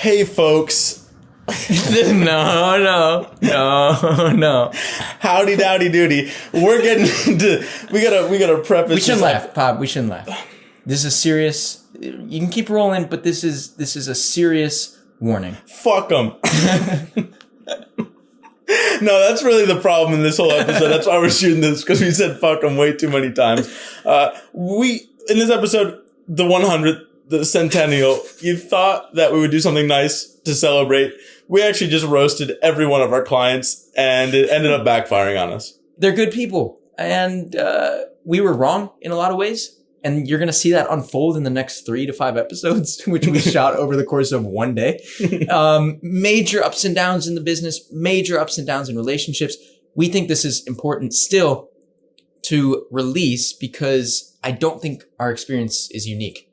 Hey, folks. No. Howdy dowdy doody. We're getting into. We gotta preface. We shouldn't laugh, Bob. We shouldn't laugh. This is serious. You can keep rolling, but this is a serious warning. Fuck them. No, that's really the problem in this whole episode. That's why we're shooting this, because we said fuck them way too many times. In this episode, the 100th, the centennial, you thought that we would do something nice to celebrate. We actually just roasted every one of our clients, and it ended up backfiring on us. They're good people, and we were wrong in a lot of ways. And you're going to see that unfold in the next 3 to 5 episodes, which we shot over the course of one day. Major ups and downs in the business, major ups and downs in relationships. We think this is important still to release because I don't think our experience is unique.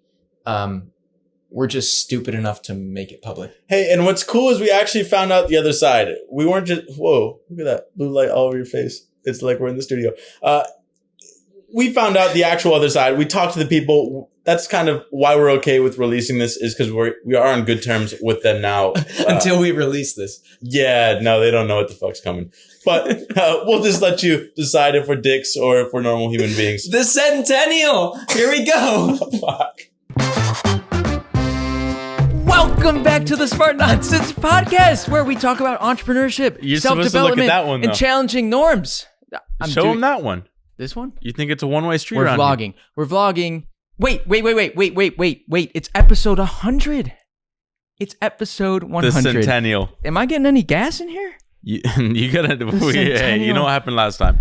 We're just stupid enough to make it public. Hey, and what's cool is we actually found out the other side. We weren't just, whoa, look at that blue light all over your face. It's like we're in the studio. We found out the actual other side. We talked to the people. That's kind of why we're okay with releasing this, is because we are on good terms with them now. Until we release this. Yeah, no, they don't know what the fuck's coming. But we'll just let you decide if we're dicks or if we're normal human beings. The centennial! Here we go! Fuck. Welcome back to the Smart Nonsense Podcast, where we talk about entrepreneurship, You're supposed to look at that one, and though. challenging norms. Show them that one. This one? You think it's a one-way street? We're vlogging. We're vlogging. Wait. It's episode 100. It's episode 100. The centennial. Am I getting any gas in here? You gotta. Hey, you know what happened last time?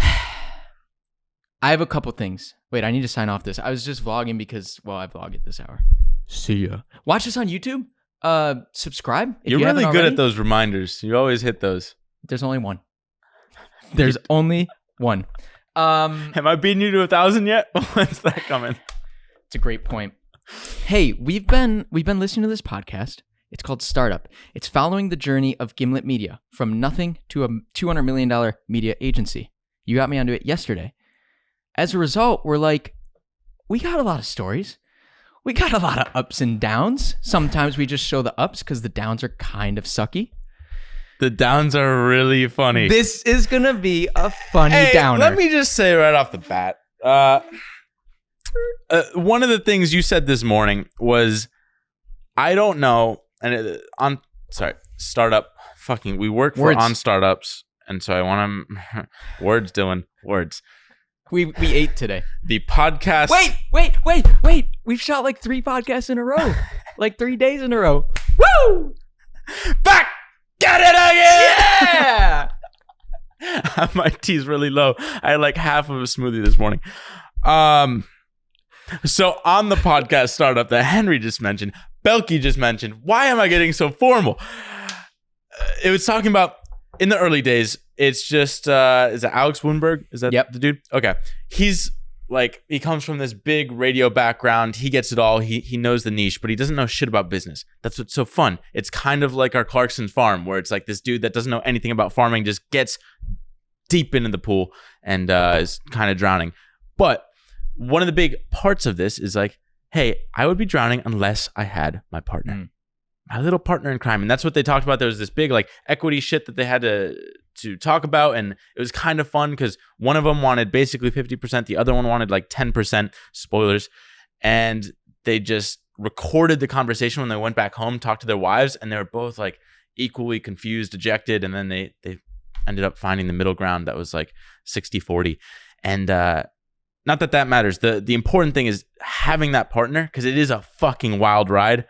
I have a couple things. Wait, I need to sign off this. I was just vlogging because, well, I vlog at this hour. See ya. Watch us on YouTube. Subscribe. You're you really good already. at those reminders. You always hit those. There's only one. There's only one. Am I beating you to 1,000 yet? When's that coming? It's a great point. Hey, we've been listening to this podcast. It's called Startup. It's following the journey of Gimlet Media from nothing to a $200 million media agency. You got me onto it yesterday. As a result, we're like, we got a lot of stories. We got a lot of ups and downs. Sometimes we just show the ups because the downs are kind of sucky. The downs are really funny. This is going to be a funny downer. Let me just say right off the bat, one of the things you said this morning was, I don't know, and startup, we work for on startups, and so I want to, words, Dylan, words. We ate today. The podcast. Wait. We've shot like 3 podcasts in a row. Like 3 days in a row. Woo! Back! Get it again! Yeah! My tea's really low. I had like half of a smoothie this morning. So on the podcast startup that Henry just mentioned, Belky just mentioned, why am I getting so formal? It was talking about in the early days, it's just, is it Alex Woonberg? Is that the dude? Okay. He's like, he comes from this big radio background. He gets it all. He knows the niche, but he doesn't know shit about business. That's what's so fun. It's kind of like our Clarkson farm, where it's like this dude that doesn't know anything about farming just gets deep into the pool and is kind of drowning. But one of the big parts of this is like, hey, I would be drowning unless I had my partner. My little partner in crime. And that's what they talked about. There was this big like equity shit that they had to talk about. And it was kind of fun because one of them wanted basically 50%. The other one wanted like 10%. Spoilers. And they just recorded the conversation when they went back home, talked to their wives, and they were both like equally confused, dejected. And then they ended up finding the middle ground that was like 60-40. And not that matters. The important thing is having that partner, because it is a fucking wild ride.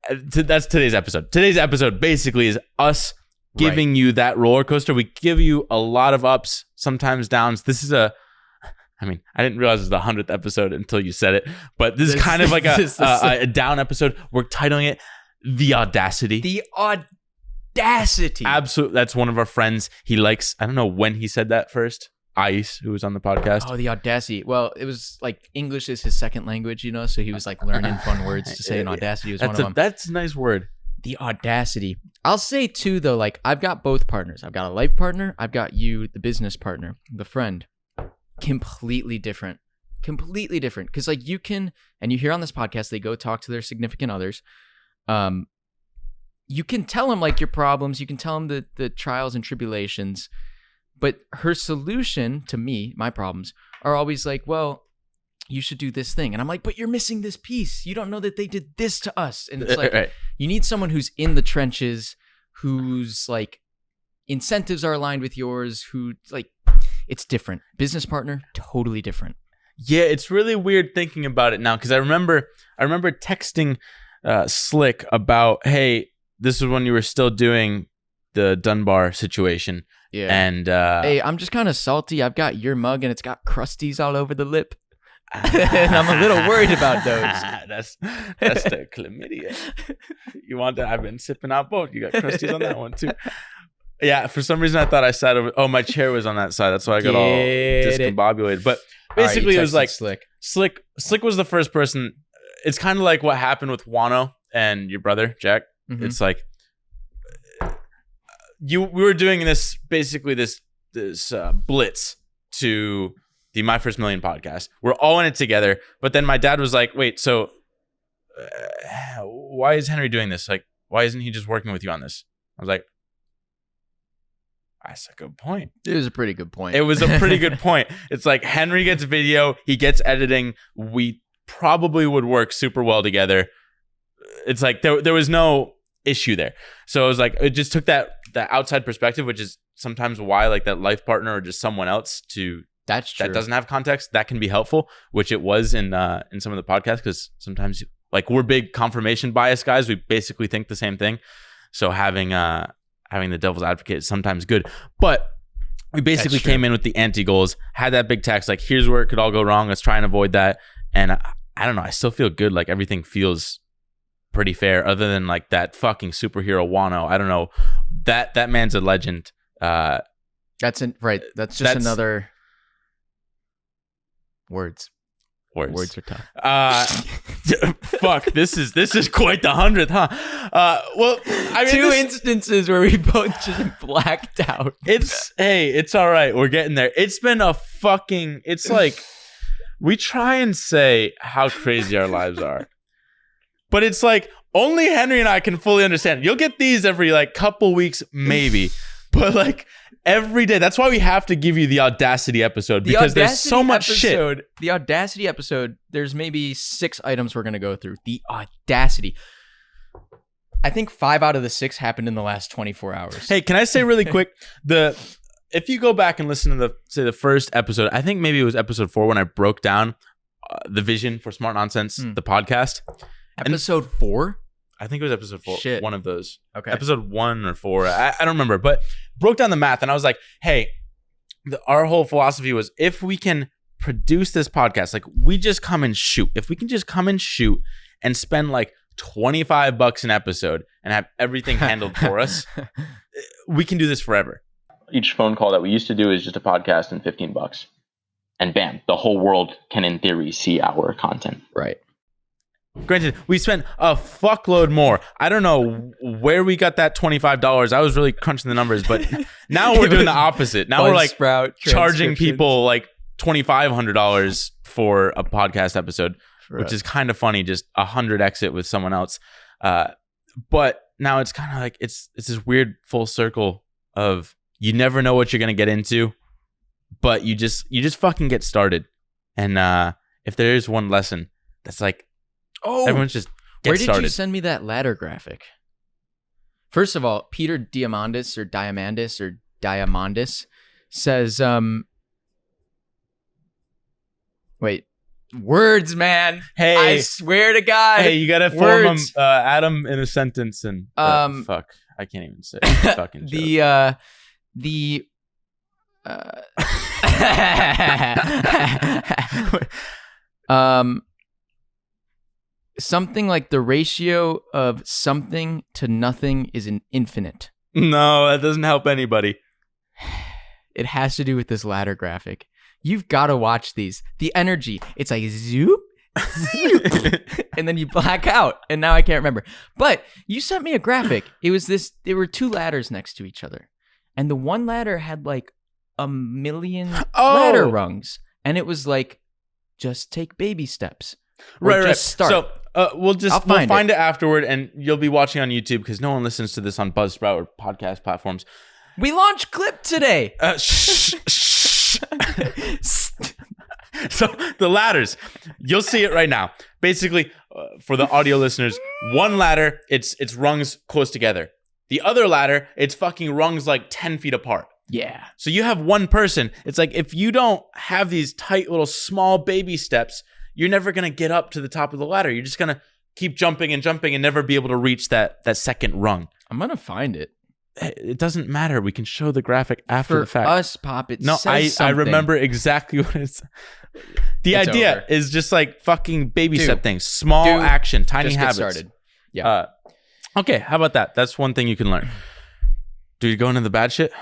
That's today's episode. Today's episode basically is us giving you that roller coaster. We give you a lot of ups, sometimes downs. This is I didn't realize it was the 100th episode until you said it, but this is kind of like a down episode. We're titling it The Audacity. The Audacity. Absolutely. That's one of our friends. He likes, I don't know when he said that first. Ice, who was on the podcast. Oh, the Audacity. Well, it was like English is his second language, so he was like learning fun words to say, and Audacity was one of them. That's a nice word. The Audacity. I'll say too, though, like I've got both partners. I've got a life partner. I've got you, the business partner, the friend. Completely different. Completely different. Because like you can, and you hear on this podcast, they go talk to their significant others. you can tell him like your problems, you can tell him the trials and tribulations, but her solution to me, my problems, are always like, well, you should do this thing. And I'm like, but you're missing this piece. You don't know that they did this to us. And it's like, Right. You need someone who's in the trenches, whose like incentives are aligned with yours, who like, it's different. Business partner, totally different. Yeah, it's really weird thinking about it now because I remember texting Slick about, hey, this was when you were still doing the Dunbar situation. Yeah. And hey, I'm just kind of salty. I've got your mug and it's got crusties all over the lip. And I'm a little worried about those. That's the chlamydia. You want that? I've been sipping out both. You got crusties on that one too. Yeah, for some reason I thought I sat over. Oh, my chair was on that side. That's why I got all discombobulated. But basically, it was like Slick was the first person. It's kind of like what happened with Wano and your brother Jack. Mm-hmm. It's like we were doing this blitz to the My First Million podcast. We're all in it together. But then my dad was like, wait, so why is Henry doing this? Like, why isn't he just working with you on this? I was like, that's a good point. It was a pretty good point. It was a pretty good point. It's like Henry gets video, he gets editing. We probably would work super well together. It's like there was no issue there. So it was like, it just took that outside perspective, which is sometimes why like that life partner or just someone else that's true. that doesn't have context, that can be helpful, which it was in some of the podcasts, because sometimes like we're big confirmation bias guys. We basically think the same thing. So having the devil's advocate is sometimes good. But we basically came in with the anti-goals, had that big text, like here's where it could all go wrong. Let's try and avoid that. And I don't know. I still feel good. Like everything feels pretty fair other than like that fucking superhero Wano. I don't know. That man's a legend. That's just another... Words are tough. Fuck. This is quite the 100th, huh? Well, I mean, instances where we both just blacked out. It's all right. We're getting there. It's been it's like we try and say how crazy our lives are, but it's like only Henry and I can fully understand. You'll get these every like couple weeks, maybe, but like every day. That's why we have to give you the Audacity episode, because there's so much shit. The Audacity episode, there's maybe 6 items we're going to go through. The Audacity. I think 5 out of the 6 happened in the last 24 hours. Hey, can I say really quick, if you go back and listen to the first episode, I think maybe it was episode 4 when I broke down the vision for Smart Nonsense, the podcast. Episode 4? I think it was episode 4. Shit. One of those. Okay. Episode 1 or 4. I don't remember, but broke down the math and I was like, hey, our whole philosophy was if we can produce this podcast, like we just come and shoot. If we can just come and shoot and spend like $25 an episode and have everything handled for us, we can do this forever. Each phone call that we used to do is just a podcast and $15. And bam, the whole world can in theory see our content. Right. Granted, we spent a fuckload more. I don't know where we got that $25. I was really crunching the numbers, but now we're doing the opposite. Now we're like charging people like $2,500 for a podcast episode, which is kind of funny. Just 100x it with someone else. But now it's kind of like it's this weird full circle of you never know what you're gonna get into, but you just fucking get started. And if there is one lesson, that's like, everyone's just get started. Where did you send me that ladder graphic? First of all, Peter Diamandis says, wait, words, man. Hey, I swear to God. Hey, you gotta form them, Adam in a sentence and fuck, I can't even say it. Fucking something like the ratio of something to nothing is an infinite. No, that doesn't help anybody. It has to do with this ladder graphic. You've got to watch these. The energy, it's like zoop, zoop, and then you black out. And now I can't remember. But you sent me a graphic. It was this, there were 2 ladders next to each other. And the one ladder had like 1 million ladder rungs. And it was like, just take baby steps. Right. Start. So We'll find find it afterward, and you'll be watching on YouTube because no one listens to this on Buzzsprout or podcast platforms. We launched Clip today. Shh. So the ladders, you'll see it right now. Basically, for the audio listeners, one ladder, it's rungs close together. The other ladder, it's fucking rungs like 10 feet apart. Yeah. So you have one person. It's like if you don't have these tight little small baby steps, you're never going to get up to the top of the ladder. You're just going to keep jumping and never be able to reach that second rung. I'm going to find it. It doesn't matter. We can show the graphic after the fact. For us, Pop, it No, says I something. remember exactly what it's. The It's idea over. is just like fucking baby Do. step things. Small Do. action, tiny Just habits. get started. Yeah. Okay, how about that? That's one thing you can learn. Do you go into the bad shit?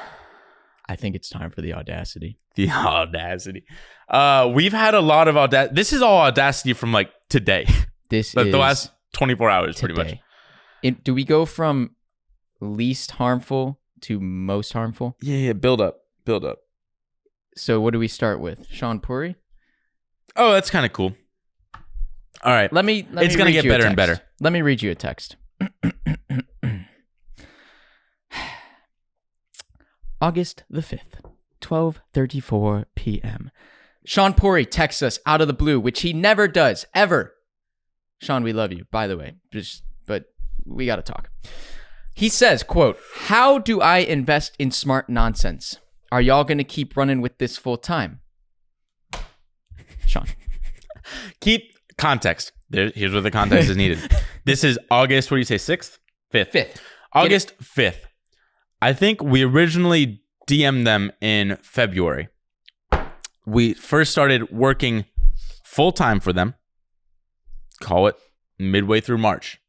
I think it's time for the Audacity. The Audacity. We've had a lot of Audacity. This is all Audacity from like today. This Like is the last 24 hours, pretty much. today. Do we go from least harmful to most harmful? Yeah, build up. So what do we start with? Sean Puri? Oh, that's kind of cool. All right. Let me It's gonna read get you a better and text. better. Let me read you a text. August the 5th, 12:34 p.m. Sean Puri texts us out of the blue, which he never does, ever. Sean, we love you, by the way. But we got to talk. He says, quote, "How do I invest in smart nonsense? Are y'all going to keep running with this full time?" Sean. Keep context. Here's where the context is needed. This is August, what do you say, 6th? 5th. 5th. August 5th. I think we originally DM'd them in February. We first started working full-time for them. Call it midway through March.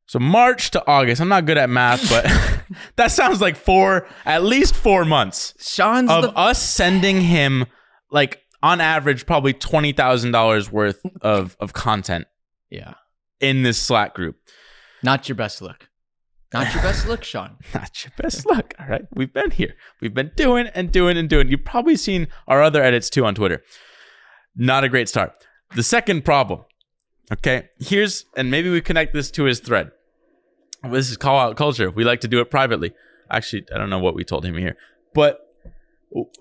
So March to August. I'm not good at math, but that sounds like at least 4 months Sean's of us sending him, like, on average, probably $20,000 worth of content Yeah. in this Slack group. Not your best look. Not your best look, Sean. Not your best luck. All right. We've been here. We've been doing and doing and doing. You've probably seen our other edits too on Twitter. Not a great start. The second problem. Okay. And maybe we connect this to his thread. This is call out culture. We like to do it privately. Actually, I don't know what we told him here, but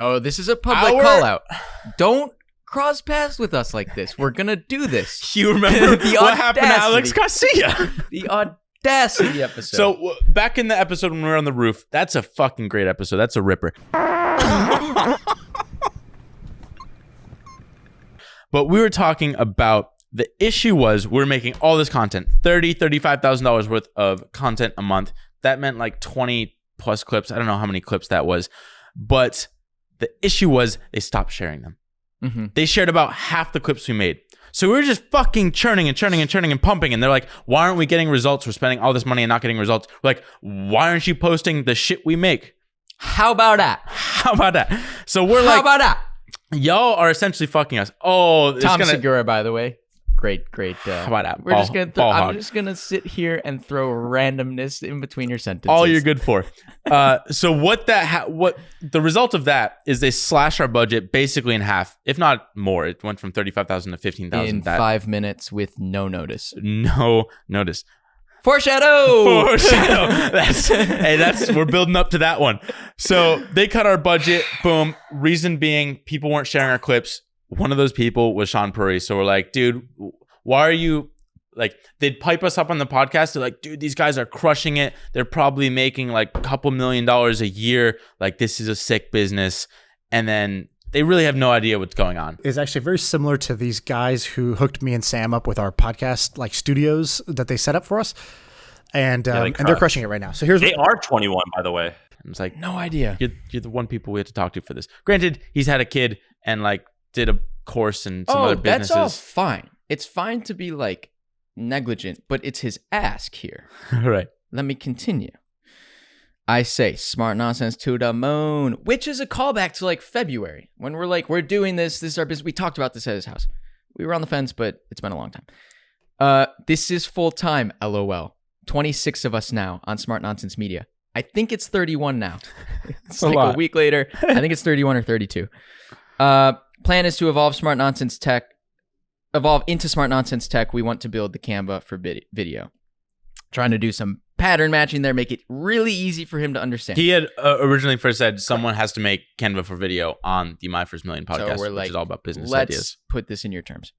Oh, this is a public call out. Don't cross paths with us like this. We're going to do this. you remember The what happened to Alex Audacity. Garcia? The Audacity episode. So back in the episode when we were on the roof, that's a fucking great episode. That's a ripper. But we were talking about the issue was we're making all this content, $35,000 worth of content a month. That meant like 20 plus clips. I don't know how many clips that was, but the issue was they stopped sharing them. Mm-hmm. They shared about half the clips we made. So we were just fucking churning and pumping. And they're like, why aren't we getting results? We're spending all this money and not getting results. We're like, why aren't you posting the shit we make? How about that? How about that? So we're How like, about that? y'all are essentially fucking us. Oh, it's Tom gonna. Segura, by the way. Great. How about that? We're just gonna. Ball I'm hog. just gonna sit here and throw randomness in between your sentences. All you're good for. So what the result of that is they slash our budget basically in half, if not more. It went from 35,000 to 15,000. in 5 minutes with no notice. No notice. Foreshadow. We're building up to that one. So they cut our budget. Boom. Reason being, people weren't sharing our clips. One of those people was Sean Puri. So we're like, dude, why are you like? They'd pipe us up on the podcast. They're like, dude, these guys are crushing it. They're probably making like a couple $1 million a year. Like, this is a sick business. And then they really have no idea what's going on. Is actually very similar to these guys who hooked me and Sam up with our podcast like studios that they set up for us, and they're crushing it right now. So They are 21, by the way. It's like, No idea. you're the one people we had to talk to for this. Granted, he's had a kid and like did a course and some other businesses. That's all fine. It's fine to be like negligent, but it's his ask here. Right. Let me continue. I say smart nonsense to the moon, which is a callback to like February when we're like, we're doing this. This is our business. We talked about this at his house. We were on the fence, but it's been a long time. This is full time. LOL. 26 of us now on Smart Nonsense Media. I think it's 31 now. It's like a week later. I think it's 31 or 32. Plan is to evolve Smart Nonsense tech evolve into smart nonsense tech, we want to build the Canva for video. Trying to do some pattern matching there, make it really easy for him to understand. He had originally first said someone has to make Canva for video on the My First Million podcast, So we're like, which is all about business let's ideas. put this in your terms.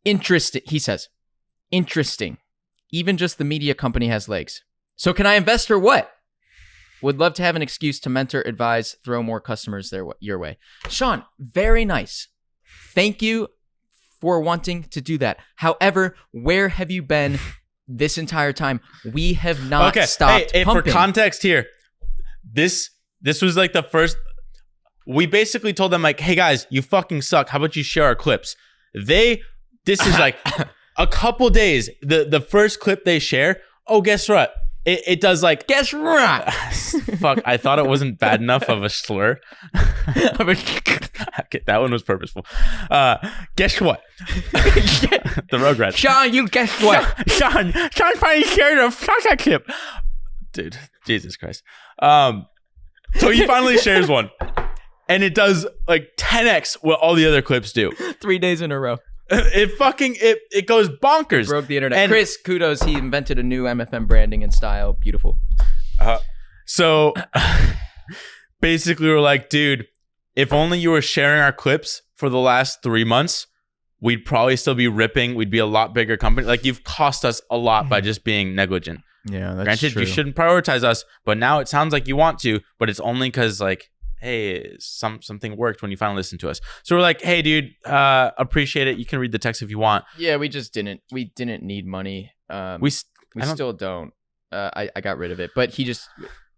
Interesting, he says. Interesting. Even just the media company has legs. So can I invest or what? Would love to have an excuse to mentor, advise, throw more customers your way. Sean, very nice. Thank you for wanting to do that. However, where have you been this entire time? We have not stopped Hey, for pumping. context here, this was like the first. We basically told them like, "Hey guys, you fucking suck. How about you share our clips?" This is like a couple days. The first clip they share. Oh, guess what? It does like Guess what? fuck. I thought it wasn't bad enough of a slur. Okay, that one was purposeful. Guess what? The Rugrats. Sean, you guess what? Sean finally shared a fucking clip. Dude, Jesus Christ. So he finally shares one. And it does like 10x what all the other clips do. 3 days in a row. It goes bonkers. Broke the internet. And Chris, kudos. He invented a new MFM branding and style. Beautiful. So basically we're like, dude, if only you were sharing our clips for the last 3 months, we'd probably still be ripping. We'd be a lot bigger company. Like you've cost us a lot by just being negligent. Yeah, that's Granted, true. you shouldn't prioritize us, but now it sounds like you want to, but it's only because like, hey, something worked when you finally listened to us. So we're like, hey, dude, appreciate it. You can read the text if you want. Yeah, we just didn't. We didn't need money. We still don't. I got rid of it, but it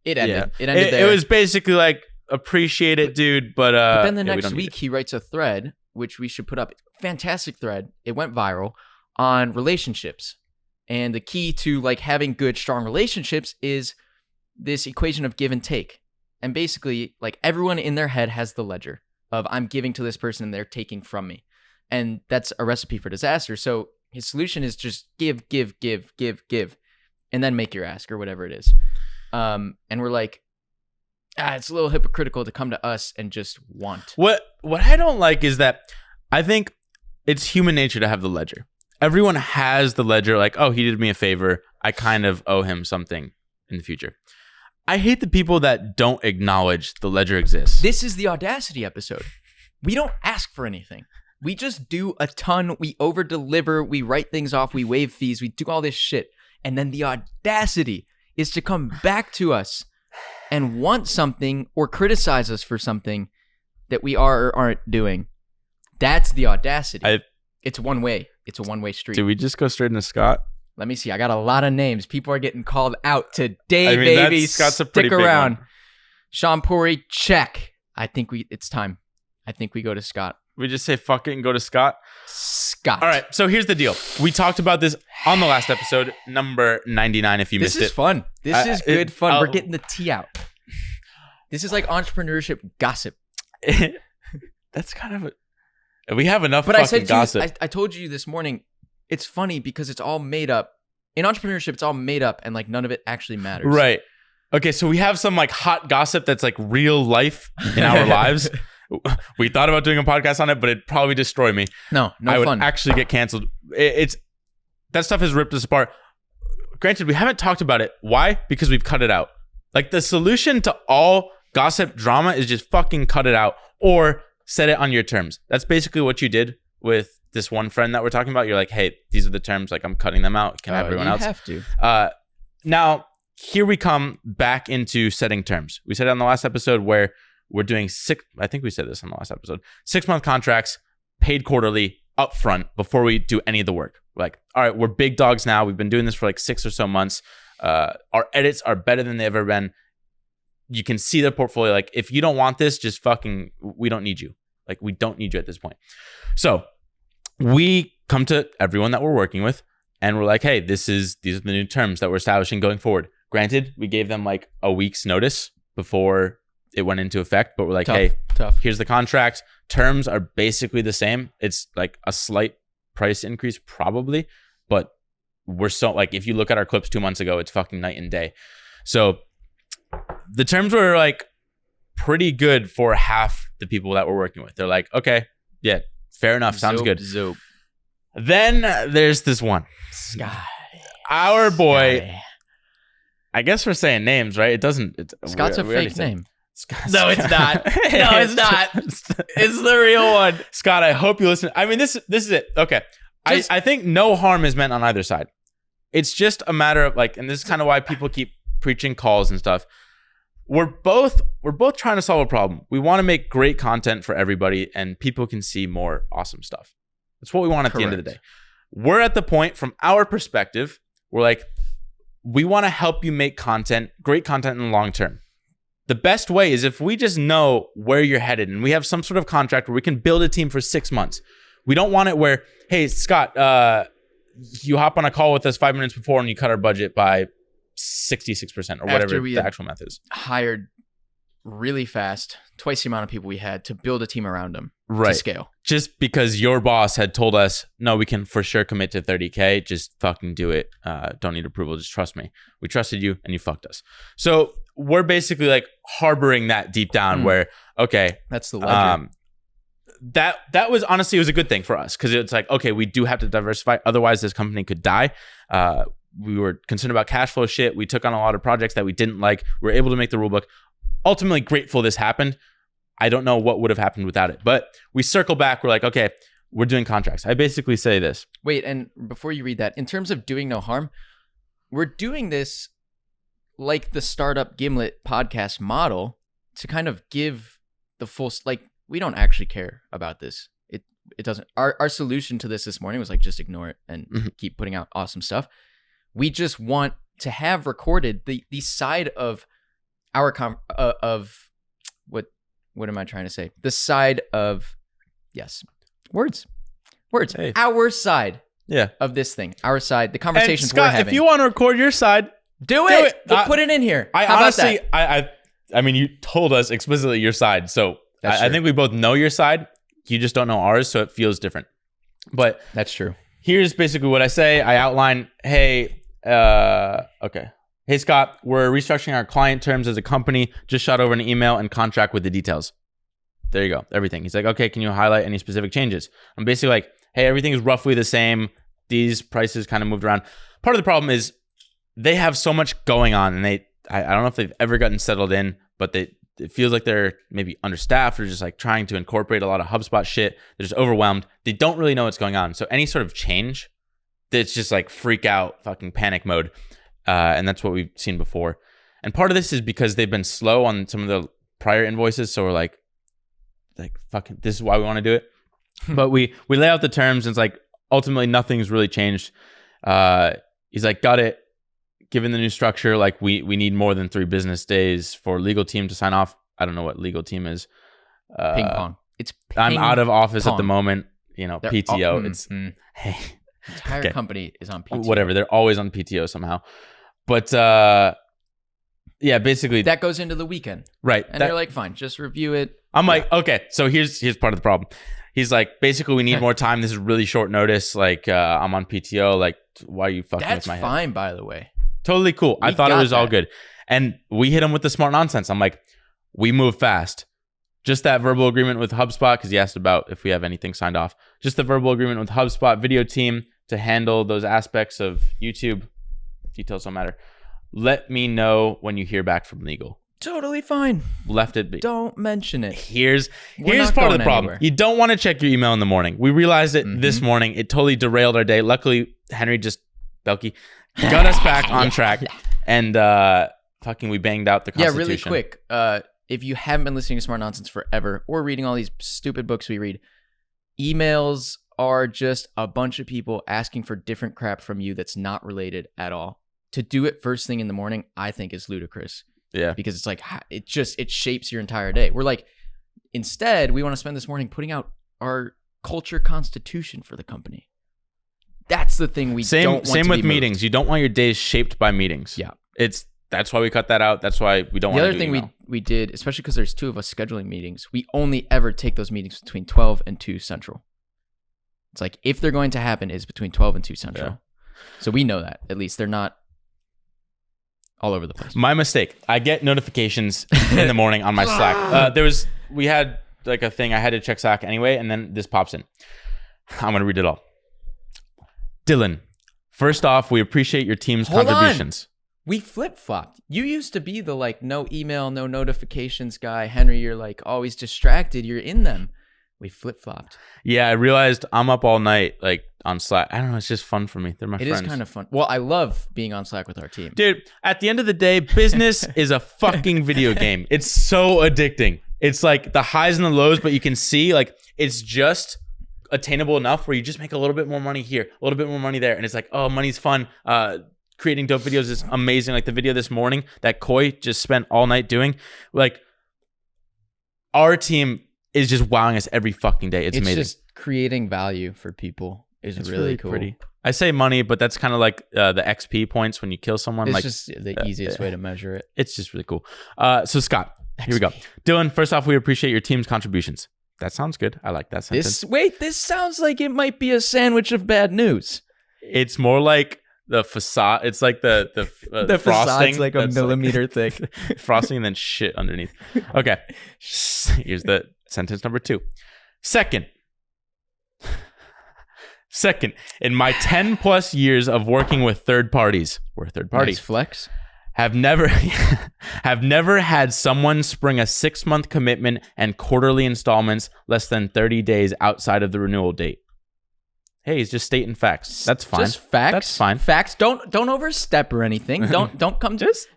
ended. Yeah. It ended there. It was basically like, appreciate it, dude, but then the yeah, next week he writes a thread, which we should put up. Fantastic thread. It went viral on relationships. And the key to like having good, strong relationships is this equation of give and take. And basically, like everyone in their head has the ledger of I'm giving to this person and they're taking from me. And that's a recipe for disaster. So his solution is just give, and then make your ask or whatever it is. And we're like, it's a little hypocritical to come to us and just want. What I don't like is that I think it's human nature to have the ledger. Everyone has the ledger like, oh, he did me a favor. I kind of owe him something in the future. I hate the people that don't acknowledge the ledger exists. This is the Audacity episode. We don't ask for anything. We just do a ton. We over-deliver. We write things off. We waive fees. We do all this shit. And then the audacity is to come back to us and want something or criticize us for something that we are or aren't doing. That's the audacity. It's one way. It's a one-way street. Did we just go straight into Scott? Let me see. I got a lot of names. People are getting called out today, I mean, baby. Scott's a pretty Stick big around. one. Sean Puri, check. I think it's time. I think we go to Scott. We just say fuck it and go to Scott? Scott. All right, so here's the deal. We talked about this on the last episode, number 99, if you missed it. This is fun. This is good fun. We're getting the tea out. This is like entrepreneurship gossip. That's kind of we have enough but fucking gossip. I told you this morning, it's funny because it's all made up. In entrepreneurship, it's all made up and like none of it actually matters. Right. Okay, so we have some like hot gossip that's like real life in our lives. We thought about doing a podcast on it, but it'd probably destroy me. No I would fun. actually get canceled. It's that stuff has ripped us apart. Granted, we haven't talked about it. Why? Because we've cut it out. Like the solution to all gossip drama is just fucking cut it out or set it on your terms. That's basically what you did with this one friend that we're talking about. You're like, hey, these are the terms. Like I'm cutting them out. Can everyone else? You have to. Now, here we come back into setting terms. We said it on the last episode where we're doing I think we said this on the last episode, 6-month contracts paid quarterly upfront before we do any of the work. We're like, all right, we're big dogs now. We've been doing this for like 6 or so months. Our edits are better than they've ever been. You can see the portfolio. Like, if you don't want this, just fucking, we don't need you. Like, we don't need you at this point. So we come to everyone that we're working with and we're like, hey, these are the new terms that we're establishing going forward. Granted, we gave them like a week's notice before it went into effect, but we're like, tough. Here's the contract. Terms are basically the same. It's like a slight price increase probably, but we're so like, if you look at our clips 2 months ago, it's fucking night and day. So the terms were like pretty good for half the people that we're working with. They're like, okay, yeah, fair enough. Sounds good. Then there's this one. Scotty. Our boy. Scotty. I guess we're saying names, right? It doesn't. Scott's a fake name. No, it's not. No, it's not. It's the real one. Scott, I hope you listen. I mean, this is it. Okay. I think no harm is meant on either side. It's just a matter of like, and this is kind of why people keep preaching calls and stuff. We're both trying to solve a problem. We want to make great content for everybody and people can see more awesome stuff. That's what we want at the end of the day. We're at the point from our perspective, we're like, we want to help you make content, great content in the long term. The best way is if we just know where you're headed and we have some sort of contract where we can build a team for 6 months. We don't want it where, hey, Scott, you hop on a call with us 5 minutes before and you cut our budget by 66% or whatever the actual math is. Hired really fast, twice the amount of people we had to build a team around them to scale. Just because your boss had told us, no, we can for sure commit to 30K. Just fucking do it. Don't need approval. Just trust me. We trusted you and you fucked us. So we're basically like harboring that deep down where, okay. That's the ledger. That was honestly, it was a good thing for us because it's like, okay, we do have to diversify. Otherwise this company could die. We were concerned about cash flow shit. We took on a lot of projects that we didn't like. We were able to make the rulebook. Ultimately grateful this happened. I don't know what would have happened without it, but we circle back. We're like, okay, we're doing contracts. I basically say this. Wait, and before you read that, in terms of doing no harm, we're doing this like the Startup Gimlet podcast model to kind of give the full, like, we don't actually care about this. It doesn't, our solution to this morning was like, just ignore it and keep putting out awesome stuff. We just want to have recorded the side of our what am I trying to say? The side of, yes, words. Hey. Our side of this thing. Our side, the conversations Scott, we're having. If you want to record your side, do it. We'll put it in here. How honestly, about that? I mean, you told us explicitly your side. So I think we both know your side. You just don't know ours. So it feels different. But that's true. Here's basically what I say. I outline, hey, okay. Hey, Scott, we're restructuring our client terms as a company. Just shot over an email and contract with the details. There you go. Everything. He's like, okay, can you highlight any specific changes? I'm basically like, hey, everything is roughly the same. These prices kind of moved around. Part of the problem is they have so much going on and I don't know if they've ever gotten settled in, but it feels like they're maybe understaffed or just like trying to incorporate a lot of HubSpot shit. They're just overwhelmed. They don't really know what's going on. So any sort of change, it's just like freak out, fucking panic mode. And that's what we've seen before. And part of this is because they've been slow on some of the prior invoices. So we're like fucking, this is why we want to do it. But we lay out the terms and it's like, ultimately nothing's really changed. He's like, got it. Given the new structure, like we need more than 3 business days for legal team to sign off. I don't know what legal team is. Ping pong. It's I'm out of office at the moment. You know, They're PTO. Hey. The entire company is on PTO. Whatever. They're always on PTO somehow. But yeah, basically that goes into the weekend. Right. And you're like, fine, just review it. I'm like, okay, so here's part of the problem. He's like, basically we need more time. This is really short notice. Like I'm on PTO. Like, why are you fucking with my head? That's fine, by the way. Totally cool. I thought it was all good. And we hit him with the smart nonsense. I'm like, we move fast. Just that verbal agreement with HubSpot, because he asked about if we have anything signed off. Just the verbal agreement with HubSpot video team to handle those aspects of YouTube. Details don't matter. Let me know when you hear back from legal. Totally fine. Left it be. Don't mention it. Here's part of the problem. Anywhere. You don't want to check your email in the morning. We realized it this morning. It totally derailed our day. Luckily, Henry Belky got us back on track. And fucking we banged out the Constitution. Yeah, really quick. If you haven't been listening to Smart Nonsense forever or reading all these stupid books we read, emails are just a bunch of people asking for different crap from you that's not related at all. To do it first thing in the morning, I think is ludicrous. Yeah. Because it's like, it shapes your entire day. We're like, instead, we want to spend this morning putting out our culture constitution for the company. That's the thing we don't want to Same with be meetings. moved. You don't want your days shaped by meetings. Yeah. That's why we cut that out. That's why we don't want to do The other thing email. we did, especially because there's 2 of us scheduling meetings, we only ever take those meetings between 12 and 2 Central. It's like, if they're going to happen, is between 12 and 2 Central. Yeah. So we know that. At least they're not all over the place. My mistake. I get notifications in the morning on my Slack. We had like a thing. I had to check Slack anyway, and then this pops in. I'm going to read it all. Dylan, first off, we appreciate your team's contributions. We flip-flopped. You used to be the like no email, no notifications guy. Henry, you're like always distracted. You're in them. We flip-flopped. Yeah, I realized I'm up all night like on Slack. I don't know. It's just fun for me. They're my friends. It is kind of fun. Well, I love being on Slack with our team. Dude, at the end of the day, business is a fucking video game. It's so addicting. It's like the highs and the lows, but you can see like it's just attainable enough where you just make a little bit more money here, a little bit more money there. And it's like, oh, money's fun. Creating dope videos is amazing. Like the video this morning that Koi just spent all night doing. Like our team is just wowing us every fucking day. It's amazing. Just creating value for people is really cool. Pretty. I say money, but that's kind of like the XP points when you kill someone. It's like just the easiest way to measure it. It's just really cool. So Scott, here we go. Dylan, first off, we appreciate your team's contributions. That sounds good. I like that sentence. This sounds like it might be a sandwich of bad news. It's more like the facade. It's like the the frosting. Facade's like a millimeter thick. Frosting and then shit underneath. Okay. Here's the sentence number 2. Second, in my 10 plus years of working with third parties, we're a third party. Nice flex. Have never had someone spring a 6-month commitment and quarterly installments less than 30 days outside of the renewal date. Hey, he's just stating facts. That's fine. Just facts. That's fine. Facts. Don't overstep or anything. Don't come just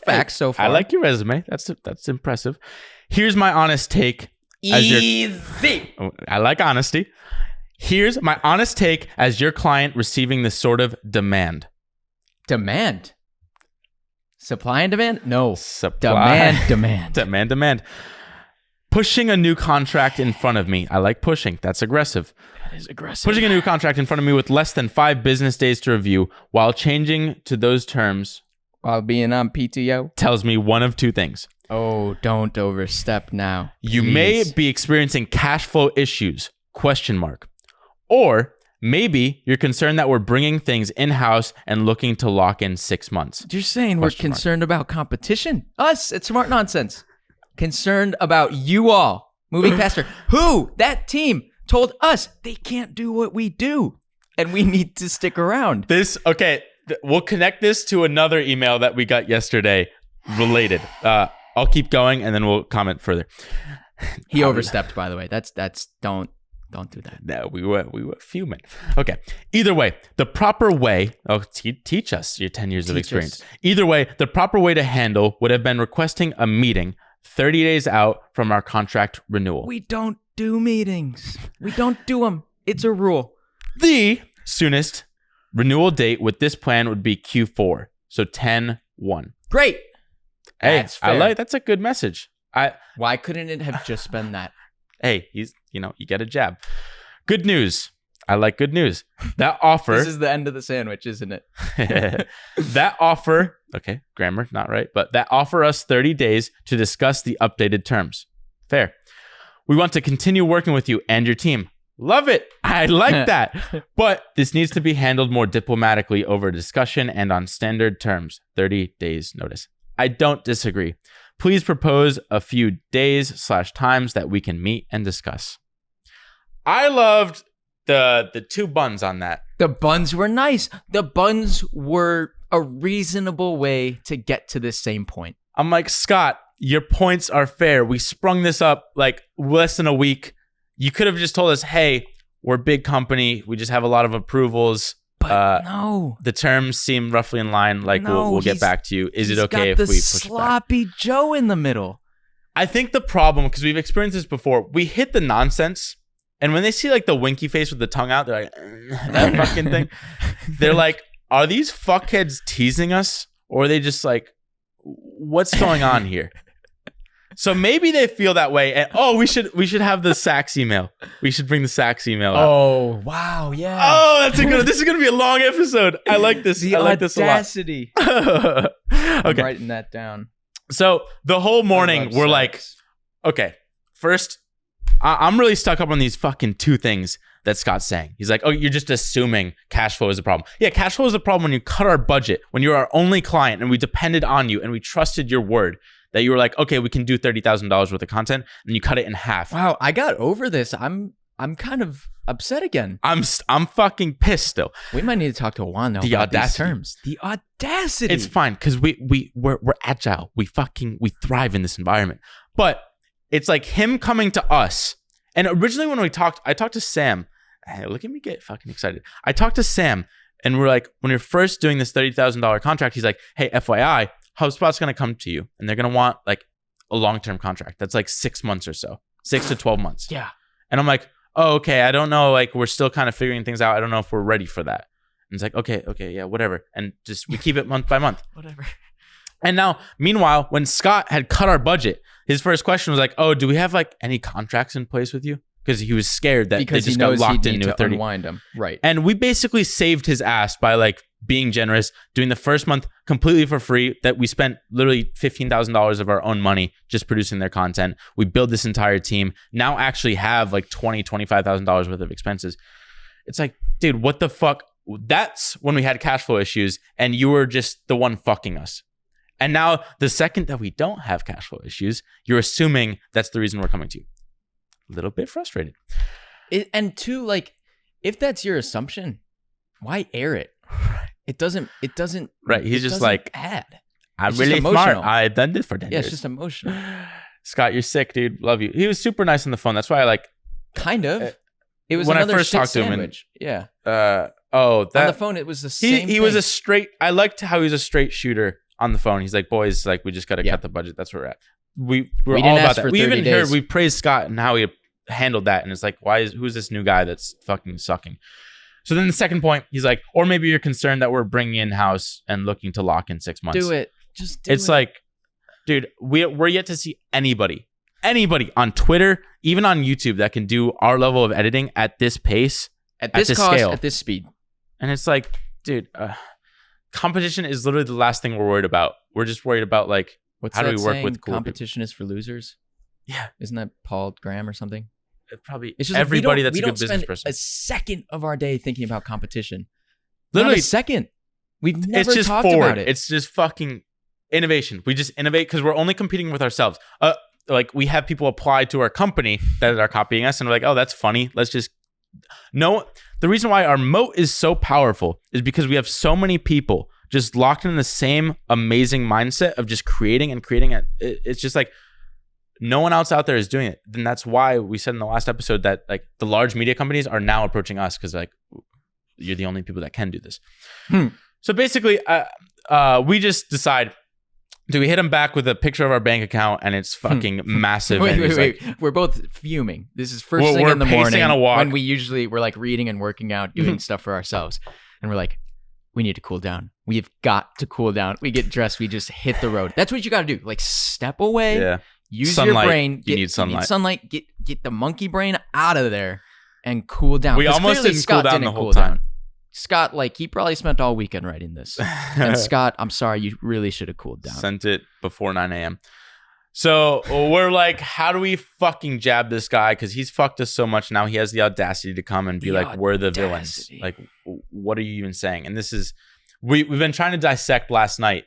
facts so far. I like your resume. That's impressive. Here's my honest take. Easy. I like honesty. Here's my honest take as your client receiving this sort of demand. Demand. Supply and demand? No. Demand. Pushing a new contract in front of me. I like pushing. That's aggressive. That is aggressive. Pushing a new contract in front of me with less than 5 business days to review while changing to those terms. While being on PTO? Tells me one of 2 things. Oh, don't overstep now. You may be experiencing cash flow issues, ? Or maybe you're concerned that we're bringing things in-house and looking to lock in 6 months. You're saying we're concerned about competition? Us, it's smart nonsense. Concerned about you all. Moving faster. Who? That team told us they can't do what we do. And we need to stick around. We'll connect this to another email that we got yesterday related. I'll keep going and then we'll comment further. He overstepped, by the way. That's don't do that. No, we were fuming. Okay. Either way, the proper way. Oh, teach us your 10 years of experience. Either way, the proper way to handle would have been requesting a meeting 30 days out from our contract renewal. We don't do meetings. We don't do them. It's a rule. The soonest renewal date with this plan would be Q4. So 10/1. Great. Hey, That's fair. that's a good message. Why couldn't it have just been that? Hey, you get a jab. Good news. I like good news. That offer. This is the end of the sandwich, isn't it? That offer. Okay, grammar, not right. But that offer us 30 days to discuss the updated terms. Fair. We want to continue working with you and your team. Love it. I like that. But this needs to be handled more diplomatically over discussion and on standard terms. 30 days notice. I don't disagree. Please propose a few days/times that we can meet and discuss. I loved the 2 buns on that. The buns were nice. The buns were a reasonable way to get to this same point. I'm like, Scott, your points are fair. We sprung this up like less than a week. You could have just told us, hey, we're a big company. We just have a lot of approvals. But no. The terms seem roughly in line. Like, we'll get back to you. Is it okay if we push He's got the sloppy Joe in the middle. I think the problem, because we've experienced this before, we hit the nonsense. And when they see like the winky face with the tongue out, they're like, that fucking thing. They're like, are these fuckheads teasing us? Or are they just like, what's going on here? So maybe they feel that way. And we should have the Sachs email. We should bring the Sachs email out. Oh, wow, yeah. Oh, that's a good. This is gonna be a long episode. I like this. I like this a lot. Audacity. Okay. I'm writing that down. So the whole morning we're like, okay, first, I'm really stuck up on these fucking 2 things that Scott's saying. He's like, oh, you're just assuming cash flow is a problem. Yeah, cash flow is a problem when you cut our budget, when you're our only client and we depended on you and we trusted your word. That you were like, okay, we can do $30,000 worth of content, and you cut it in half. Wow, I got over this. I'm I'm kind of upset again. I'm fucking pissed still. We might need to talk to Juan though The about audacity. these terms. The audacity. It's fine because we're agile. We thrive in this environment. But it's like him coming to us. And originally when I talked to Sam. Hey, look at me get fucking excited. I talked to Sam and we're like, when you're first doing this $30,000 contract, he's like, hey, FYI, HubSpot's going to come to you and they're going to want like a long-term contract. That's like 6 months or so, 6 to 12 months. Yeah. And I'm like, oh, okay. I don't know. Like we're still kind of figuring things out. I don't know if we're ready for that. And it's like, okay. Yeah, whatever. And just, we keep it month by month. Whatever. And now, meanwhile, when Scott had cut our budget, his first question was like, oh, do we have like any contracts in place with you? Because he was scared that they just got locked into a 30. Unwind them. Right. And we basically saved his ass by like being generous, doing the first month completely for free, that we spent literally $15,000 of our own money just producing their content. We built this entire team, now actually have like $25,000 worth of expenses. It's like, dude, what the fuck? That's when we had cash flow issues and you were just the one fucking us. And now the second that we don't have cash flow issues, you're assuming that's the reason we're coming to you. A little bit frustrated. And two, like, if that's your assumption, why air it? It doesn't. Right. He's just like, add. I'm really smart. I've done this for 10 years. It's just emotional. Scott, you're sick, dude. Love you. He was super nice on the phone. That's why I like. Kind of. It was when another I first talked sandwich. to him. Yeah. On the phone, it was the same. He was a straight. I liked how he was a straight shooter on the phone. He's like, boys, like we just got to cut the budget. That's where we're at. We're all about that. We even heard, we praised Scott and how he handled that. And it's like, who's this new guy that's fucking sucking? So then the second point, he's like, or maybe you're concerned that we're bringing in-house and looking to lock in 6 months. Do it. Just do it. It's like, dude, we're yet to see anybody on Twitter, even on YouTube that can do our level of editing at this pace, at this cost, scale, at this speed. And it's like, dude, competition is literally the last thing we're worried about. We're just worried about like, what's how do we work saying? with cool competition is for losers? Yeah. Isn't that Paul Graham or something? It's just everybody that's a good business person. A second of our day thinking about competition. Literally not a second. We've never it's just talked about it. It's just fucking innovation. We just innovate because we're only competing with ourselves. Like we have people apply to our company that are copying us and we're like, oh, that's funny. Let's just no. The reason why our moat is so powerful is because we have so many people just locked in the same amazing mindset of just creating and creating it. It's just like no one else out there is doing it. Then that's why we said in the last episode that like the large media companies are now approaching us because like you're the only people that can do this. So basically, we just decide, do we hit him back with a picture of our bank account and it's fucking massive? Wait. We're both fuming. This is first thing in the morning on a walk. when we're like reading and working out, doing stuff for ourselves. And we're like, we need to cool down. We've got to cool down. We get dressed. We just hit the road. That's what you got to do. Like step away. Yeah. Use sunlight. your brain. You need sunlight. Get the monkey brain out of there and cool down. We almost didn't Scott cool down didn't the whole cool time. Down. Scott, like, he probably spent all weekend writing this. And Scott, I'm sorry, you really should have cooled down. Sent it before 9 a.m. So we're like, how do we fucking jab this guy? Because he's fucked us so much. Now he has the audacity to come and be like, we're the villains. Like, what are you even saying? And this is, we've been trying to dissect last night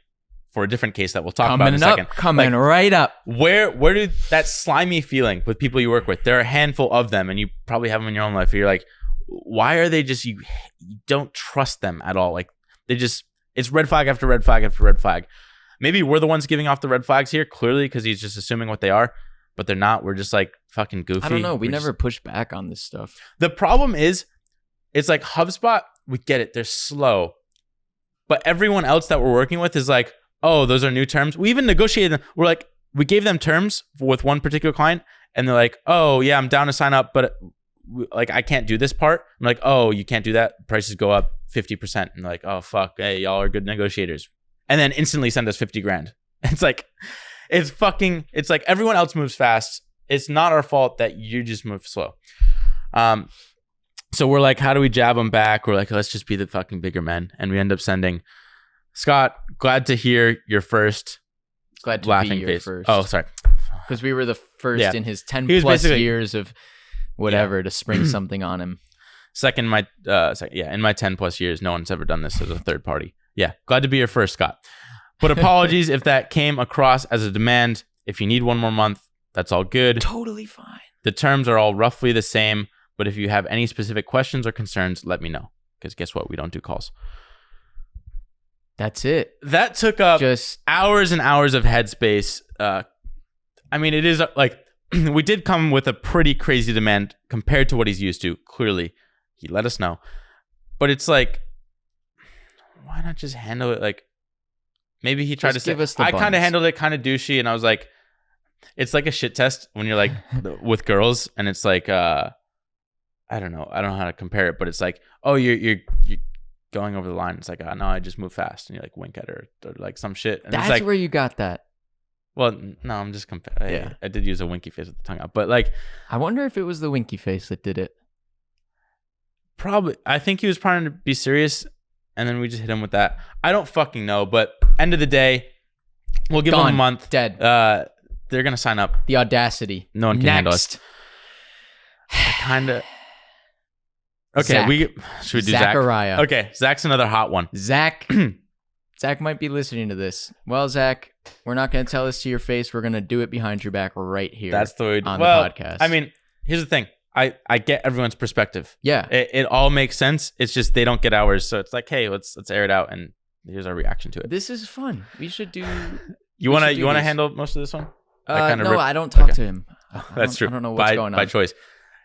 for a different case that we'll talk about in a second. Coming right up. Where did that slimy feeling with people you work with? There are a handful of them, and you probably have them in your own life. You're like, why are they just, you don't trust them at all. Like it's red flag after red flag after red flag. Maybe we're the ones giving off the red flags here, clearly, because he's just assuming what they are, but they're not. We're just like fucking goofy. I don't know. We never push back on this stuff. The problem is, it's like HubSpot, we get it. They're slow. But everyone else that we're working with is like, oh, those are new terms. We even negotiated them. We're like, we gave them terms with one particular client, and they're like, oh, yeah, I'm down to sign up, but like I can't do this part. I'm like, oh, you can't do that. Prices go up 50%. And they're like, oh fuck, hey, y'all are good negotiators. And then instantly send us 50 grand. It's like, it's like everyone else moves fast. It's not our fault that you just move slow. So we're like, how do we jab them back? We're like, let's just be the fucking bigger men. And we end up sending Scott, glad to hear your first glad to laughing be your face. First. Oh, sorry. Because we were the first in his 10 plus years of whatever to spring something on him. In my 10 plus years, no one's ever done this as a third party. Yeah, glad to be your first, Scott. But apologies if that came across as a demand. If you need one more month, that's all good. Totally fine. The terms are all roughly the same, But if you have any specific questions or concerns, let me know. Because guess what? We don't do calls. That's it. That took up Just hours and hours of headspace. I mean, it is like we did come with a pretty crazy demand compared to what he's used to. Clearly, he let us know. But it's like, why not just handle it like maybe he tried Just to give say us the I kind of buns. handled it kind of douchey, and I was like, it's like a shit test when you're like with girls, and it's like I don't know how to compare it, but it's like, oh, you're going over the line. It's like, no, I just move fast, and you like wink at her or like some shit. And that's it's like, where you got that. well, no, I'm just comparing. Yeah. I did use a winky face with the tongue out, but like, I wonder if it was the winky face that did it. probably, I think he was trying to be serious, and then we just hit him with that. I don't fucking know, but end of the day, we'll give them a month. Dead. They're gonna sign up. The Audacity. No one can handle us. Kind of. Okay, Zach. should we do Zach? Zachariah. Okay, Zach's another hot one. Zach might be listening to this. Well, Zach, we're not going to tell this to your face. We're going to do it behind your back right here. That's the way on the podcast. I mean, here's the thing. I get everyone's perspective. Yeah. It all makes sense. It's just they don't get ours, so it's like, hey, let's air it out, and here's our reaction to it. This is fun. We should do. You wanna handle most of this one? No, I don't talk to him. That's true. I don't know what's going on. By choice.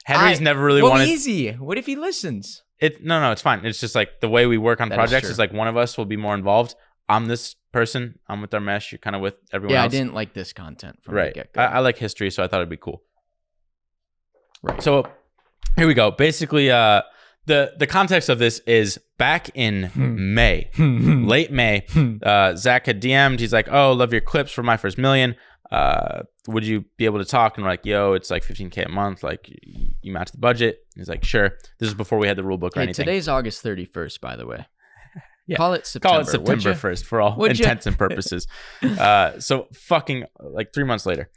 Henry's never really wanted. Easy. What if he listens? No, it's fine. It's just like the way we work on That is projects true. is like one of us will be more involved. I'm this person. I'm with our mesh. You're kind of with everyone Yeah, else. I didn't like this content from Right. the get-go. I like history, so I thought it'd be cool. Right. So here we go. Basically, the context of this is back in May, late May. Zach had DM'd. He's like, "Oh, love your clips for my first million. Would you be able to talk?" And we're like, "Yo, it's like $15K a month. Like, you match the budget." He's like, "Sure." This is before we had the rule book or Hey, anything. today's August 31st, by the way. Yeah. Call it September. Call it September 1st for all Would ya? intents and purposes. So fucking like 3 months later.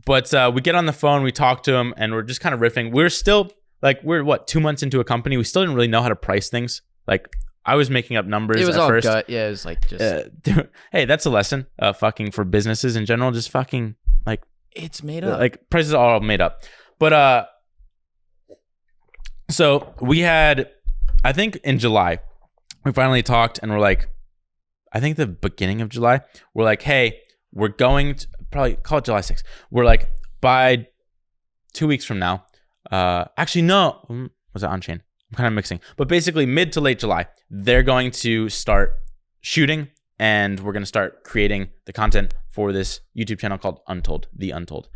But we get on the phone, we talk to him, and we're just kind of riffing. We're still like, we're 2 months into a company. We still didn't really know how to price things. Like, I was making up numbers It was at all first. gut. Yeah, it was like just. Hey, that's a lesson. Fucking for businesses in general, just fucking like, It's made up. like prices are all made up. But so we had, I think in July, we finally talked, and we're like, I think the beginning of July, we're like, hey, we're going to probably call it July 6th. We're like, by 2 weeks from now, actually, no, was it on chain? I'm kind of mixing, but basically mid to late July, they're going to start shooting, and we're going to start creating the content for this YouTube channel called Untold, The Untold,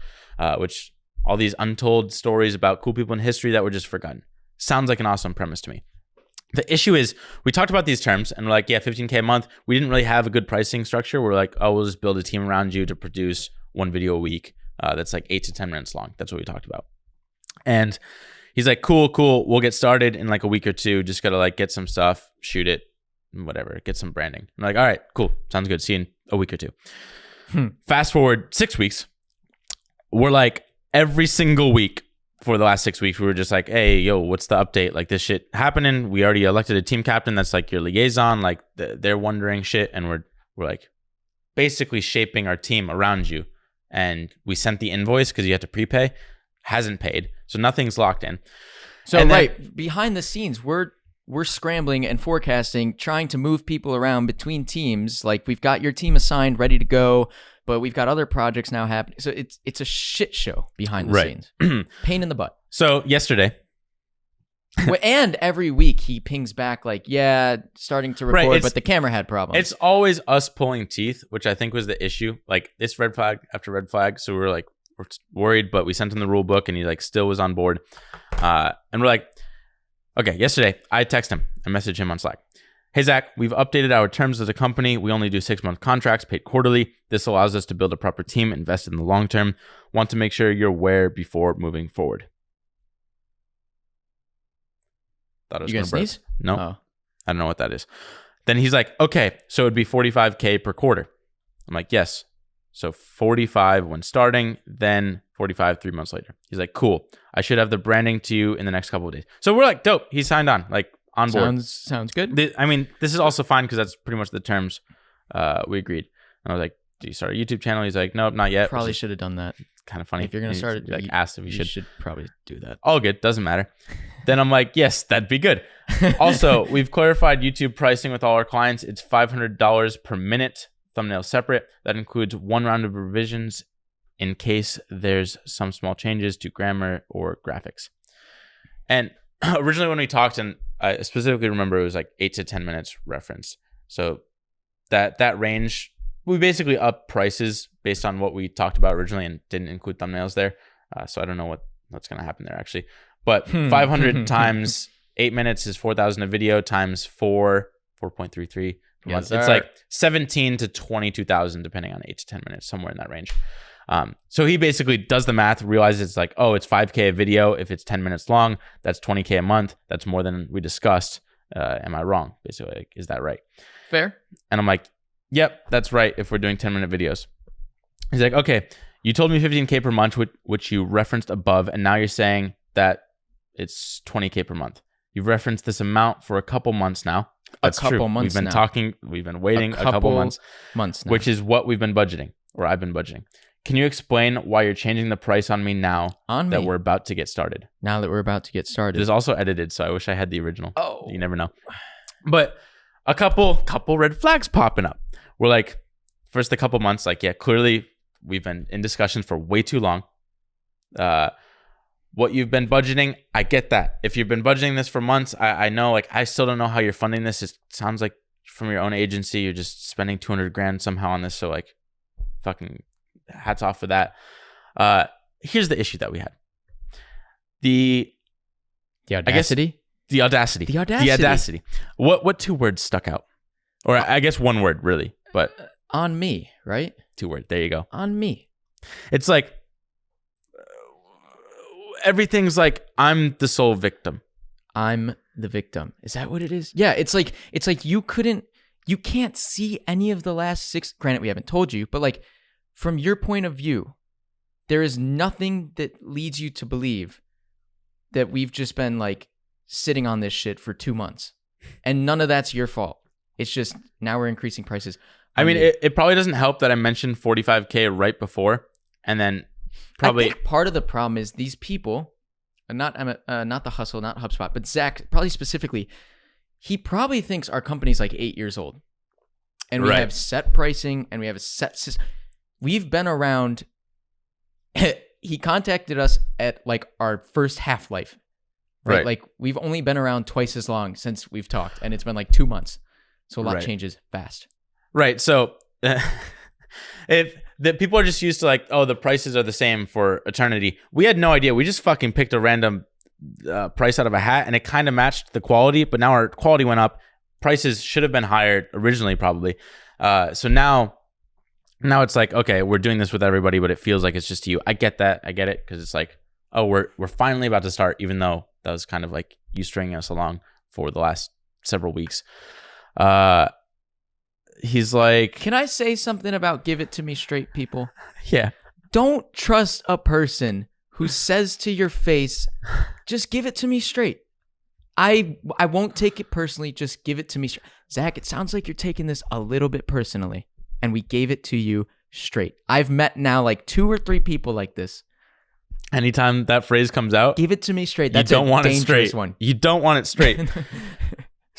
which all these untold stories about cool people in history that were just forgotten. Sounds like an awesome premise to me. The issue is we talked about these terms and we're like, yeah, $15K a month. We didn't really have a good pricing structure. We're like, oh, we'll just build a team around you to produce one video a week. That's like 8 to 10 minutes long. That's what we talked about. And he's like, cool. We'll get started in like a week or two. Just got to like get some stuff, shoot it, whatever, get some branding. I'm like, all right, cool. Sounds good. See you in a week or two. Fast forward 6 weeks. We're like every single week for the last 6 weeks, we were just like, hey, yo, what's the update? Like this shit happening. We already elected a team captain. That's like your liaison. Like they're wondering shit. And we're like basically shaping our team around you. And we sent the invoice because you had to prepay. Hasn't paid. So nothing's locked in. So and right behind the scenes, we're scrambling and forecasting, trying to move people around between teams. Like we've got your team assigned, ready to go, but we've got other projects now happening. So it's a shit show behind the scenes. Pain in the butt. So yesterday. And every week he pings back like, yeah, starting to record, but the camera had problems. It's always us pulling teeth, which I think was the issue. Like this red flag after red flag. So we're worried, but we sent him the rule book and he like still was on board. And we're like, okay, yesterday I text him. I messaged him on Slack. Hey, Zach, we've updated our terms as a company. We only do 6-month contracts paid quarterly. This allows us to build a proper team, invest in the long term. Want to make sure you're aware before moving forward. Thought it was you gonna burp. sneeze? No, Oh. I don't know what that is. Then he's like, okay, so it'd be $45K per quarter. I'm like, yes. So 45 when starting, then 45 3 months later. He's like, cool. I should have the branding to you in the next couple of days. So we're like, dope. He signed on, like on board. Sounds good. I mean, this is also fine because that's pretty much the terms we agreed. And I was like, do you start a YouTube channel? He's like, nope, not yet. Probably should have done that. kind of funny. If you're gonna start it, like asked if you should probably do that. All good, doesn't matter. Then I'm like, yes, that'd be good. Also, we've clarified YouTube pricing with all our clients. It's $500 per minute, thumbnail separate. That includes 1 round of revisions in case there's some small changes to grammar or graphics. And originally when we talked, and I specifically remember it was like 8 to 10 minutes referenced. So that range, we basically up prices based on what we talked about originally and didn't include thumbnails there. So I don't know what's going to happen there actually. But 500 times 8 minutes is 4,000 a video times 4.33 per month. It's like 17 to 22,000 depending on 8 to 10 minutes, somewhere in that range. So he basically does the math, realizes it's like, oh, it's $5K a video. If it's 10 minutes long, that's $20K a month. That's more than we discussed. Am I wrong? Basically, like, is that right? Fair. And I'm like, yep, that's right. If we're doing 10-minute videos. He's like, okay, you told me 15K per month, which you referenced above. And now you're saying that it's 20K per month. You've referenced this amount for a couple months now. That's true. Months we've been talking. We've been waiting a couple months now. Which is what we've been budgeting, or I've been budgeting. Can you explain why you're changing the price on me now that we're about to get started? Now that we're about to get started. It is also edited, so I wish I had the original. Oh. You never know. But a couple red flags popping up. We're like, first a couple months, like, yeah, clearly we've been in discussions for way too long. What you've been budgeting, I get that. If you've been budgeting this for months, I know, like, I still don't know how you're funding this. It sounds like from your own agency, you're just spending $200,000 somehow on this. So, like, fucking hats off for that. Here's the issue that we had. The Audacity? The Audacity. What 2 words stuck out? Or I guess 1 word, really. But on me, right? 2 words. There you go. On me. It's like everything's like I'm the sole victim. I'm the victim. Is that what it is? Yeah, it's like you can't see any of the last 6. Granted, we haven't told you, but like from your point of view, there is nothing that leads you to believe that we've just been like sitting on this shit for 2 months, and none of that's your fault. It's just now we're increasing prices. I mean, it probably doesn't help that I mentioned 45K right before, and then probably I think part of the problem is these people, not the Hustle, not HubSpot, but Zach probably specifically, he probably thinks our company's like 8 years old, and we have set pricing and we have a set system. We've been around. He contacted us at like our first half-life, right? Like we've only been around twice as long since we've talked, and it's been like 2 months. So a lot changes fast. Right. So if the people are just used to like, oh, the prices are the same for eternity. We had no idea. We just fucking picked a random price out of a hat, and it kind of matched the quality, but now our quality went up. Prices should have been higher originally, probably. So now it's like, okay, we're doing this with everybody, but it feels like it's just you. I get that. I get it. Because it's like, oh, we're finally about to start, even though that was kind of like you stringing us along for the last several weeks. He's like, can I say something about give it to me straight, people? Yeah. Don't trust a person who says to your face, just give it to me straight. I won't take it personally. Just give it to me straight. Zach, it sounds like you're taking this a little bit personally, and we gave it to you straight. I've met now like 2 or 3 people like this. Anytime that phrase comes out, give it to me straight. That's you don't want dangerous it straight. One. You don't want it straight.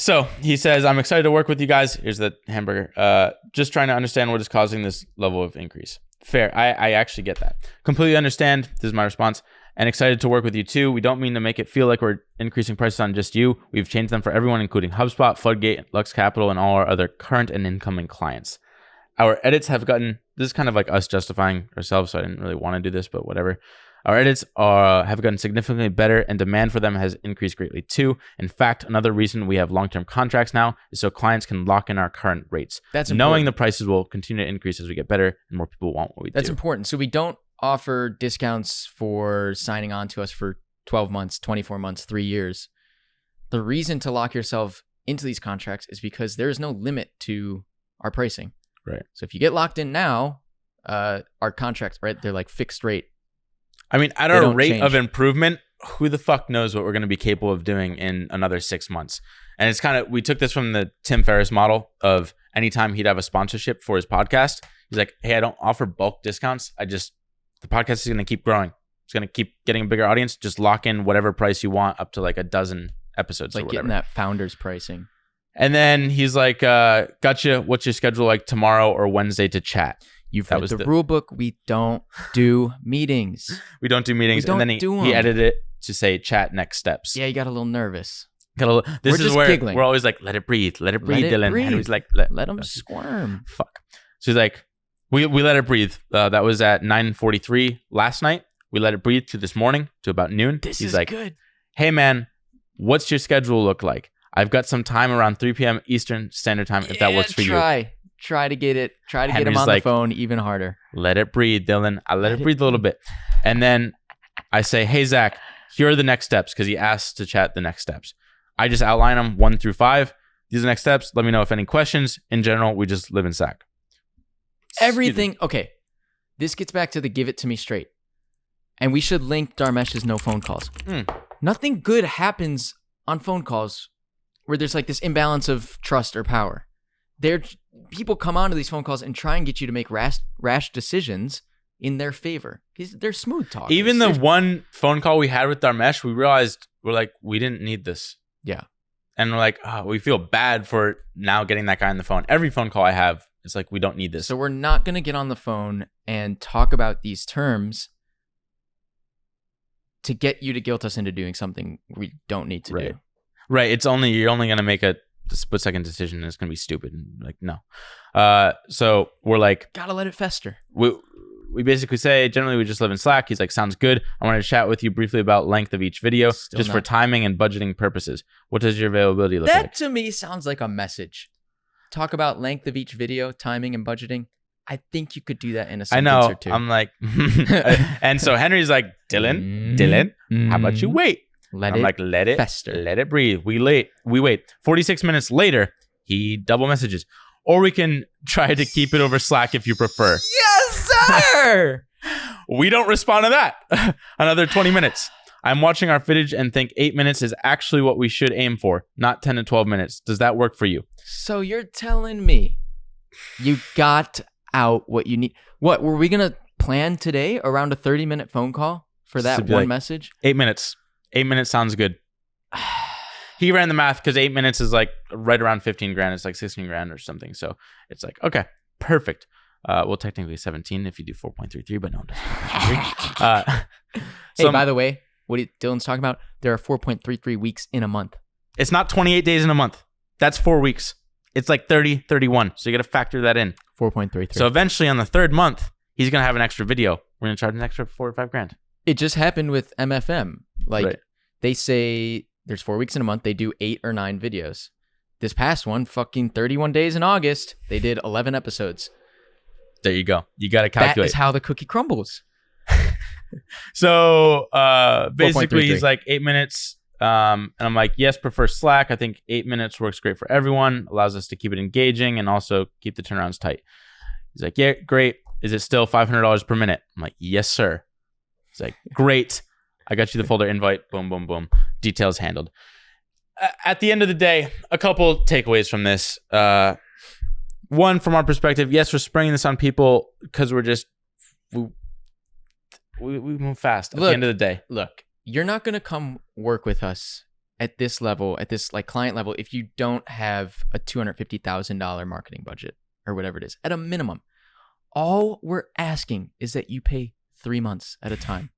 So he says, I'm excited to work with you guys. Here's the hamburger. Just trying to understand what is causing this level of increase. Fair. I actually get that. Completely understand. This is my response. And excited to work with you too. We don't mean to make it feel like we're increasing prices on just you. We've changed them for everyone, including HubSpot, Floodgate, Lux Capital, and all our other current and incoming clients. Our edits have gotten, this is kind of like us justifying ourselves, so I didn't really want to do this, but whatever. Our edits have gotten significantly better, and demand for them has increased greatly too. In fact, another reason we have long-term contracts now is so clients can lock in our current rates. That's knowing important. the prices will continue to increase as we get better and more people want what we do. That's important. So we don't offer discounts for signing on to us for 12 months, 24 months, 3 years. The reason to lock yourself into these contracts is because there is no limit to our pricing. Right. So if you get locked in now, our contracts, right, they're like fixed rate. I mean, at our rate of improvement, who the fuck knows what we're going to be capable of doing in another 6 months? And it's kind of, we took this from the Tim Ferriss model of anytime he'd have a sponsorship for his podcast, he's like, hey, I don't offer bulk discounts. I just the podcast is going to keep growing. It's going to keep getting a bigger audience. Just lock in whatever price you want up to like a dozen episodes like or whatever. Getting that founder's pricing. And then he's like, gotcha. What's your schedule like tomorrow or Wednesday to chat? You've read the rule book. We don't do meetings. We don't do meetings. And then he edited it to say chat next steps. Yeah, he got a little nervous. This is where giggling. we're always like, let it breathe, Dylan. Breathe. And he's like, let him squirm. Fuck. So he's like, we let it breathe. That was at 9:43 last night. We let it breathe to this morning to about noon. He's is like, good. Hey man, what's your schedule look like? I've got some time around 3 p.m. Eastern Standard Time if that works for you. Try to get it. Try to Henry's get him on like, the phone even harder. Let it breathe, Dylan. I let it breathe a little bit. And then I say, hey, Zach, here are the next steps because he asked to chat the next steps. I just outline them 1 through 5. These are the next steps. Let me know if any questions. In general, we just live in Sac. Everything. Okay. This gets back to the give it to me straight. And we should link Dharmesh's no phone calls. Nothing good happens on phone calls where there's like this imbalance of trust or power. People come onto these phone calls and try and get you to make rash decisions in their favor. They're smooth talkers. Even the one phone call we had with Dharmesh, we realized we didn't need this. Yeah. And we're like, oh, we feel bad for now getting that guy on the phone. Every phone call I have, it's like, we don't need this. So we're not going to get on the phone and talk about these terms to get you to guilt us into doing something we don't need to do. Right. You're only going to make a split-second decision and it's going to be stupid. Like, no. So we're like... Gotta let it fester. We basically say, generally, we just live in Slack. He's like, sounds good. I want to chat with you briefly about length of each video, for timing and budgeting purposes. What does your availability look like? That to me sounds like a message. Talk about length of each video, timing and budgeting. I think you could do that in a sentence or two. I'm like... And so Henry's like, Dylan, how about you wait? Let it fester. Let it breathe. We wait. 46 minutes later, he double messages. Or we can try to keep it over Slack if you prefer. Yes, sir! We don't respond to that. Another 20 minutes. I'm watching our footage and think 8 minutes is actually what we should aim for, not 10 to 12 minutes. Does that work for you? So you're telling me you got out what you need. What, were we going to plan today around a 30-minute phone call for that one message? 8 minutes. 8 minutes sounds good. He ran the math because 8 minutes is like right around 15 grand. It's like 16 grand or something. So it's like, okay, perfect. Well, technically 17 if you do 4.33, but no, hey, by the way, what Dylan's talking about, there are 4.33 weeks in a month. It's not 28 days in a month. That's 4 weeks. It's like 30, 31. So you got to factor that in. 4.33. So eventually on the third month, he's going to have an extra video. We're going to charge an extra 4 or 5 grand. It just happened with MFM. They say there's 4 weeks in a month. They do 8 or 9 videos. This past one, fucking 31 days in August, they did 11 episodes. There you go. You got to calculate. That is how the cookie crumbles. So basically, he's like 8 minutes. And I'm like, yes, prefer Slack. I think 8 minutes works great for everyone. Allows us to keep it engaging and also keep the turnarounds tight. He's like, yeah, great. Is it still $500 per minute? I'm like, yes, sir. He's like, great. I got you the folder invite. Boom, boom, boom. Details handled. At the end of the day, a couple takeaways from this. One, from our perspective, yes, we're spraying this on people because we're just... We move fast at the end of the day. Look, you're not going to come work with us at this level, at this like client level, if you don't have a $250,000 marketing budget or whatever it is, at a minimum. All we're asking is that you pay 3 months at a time.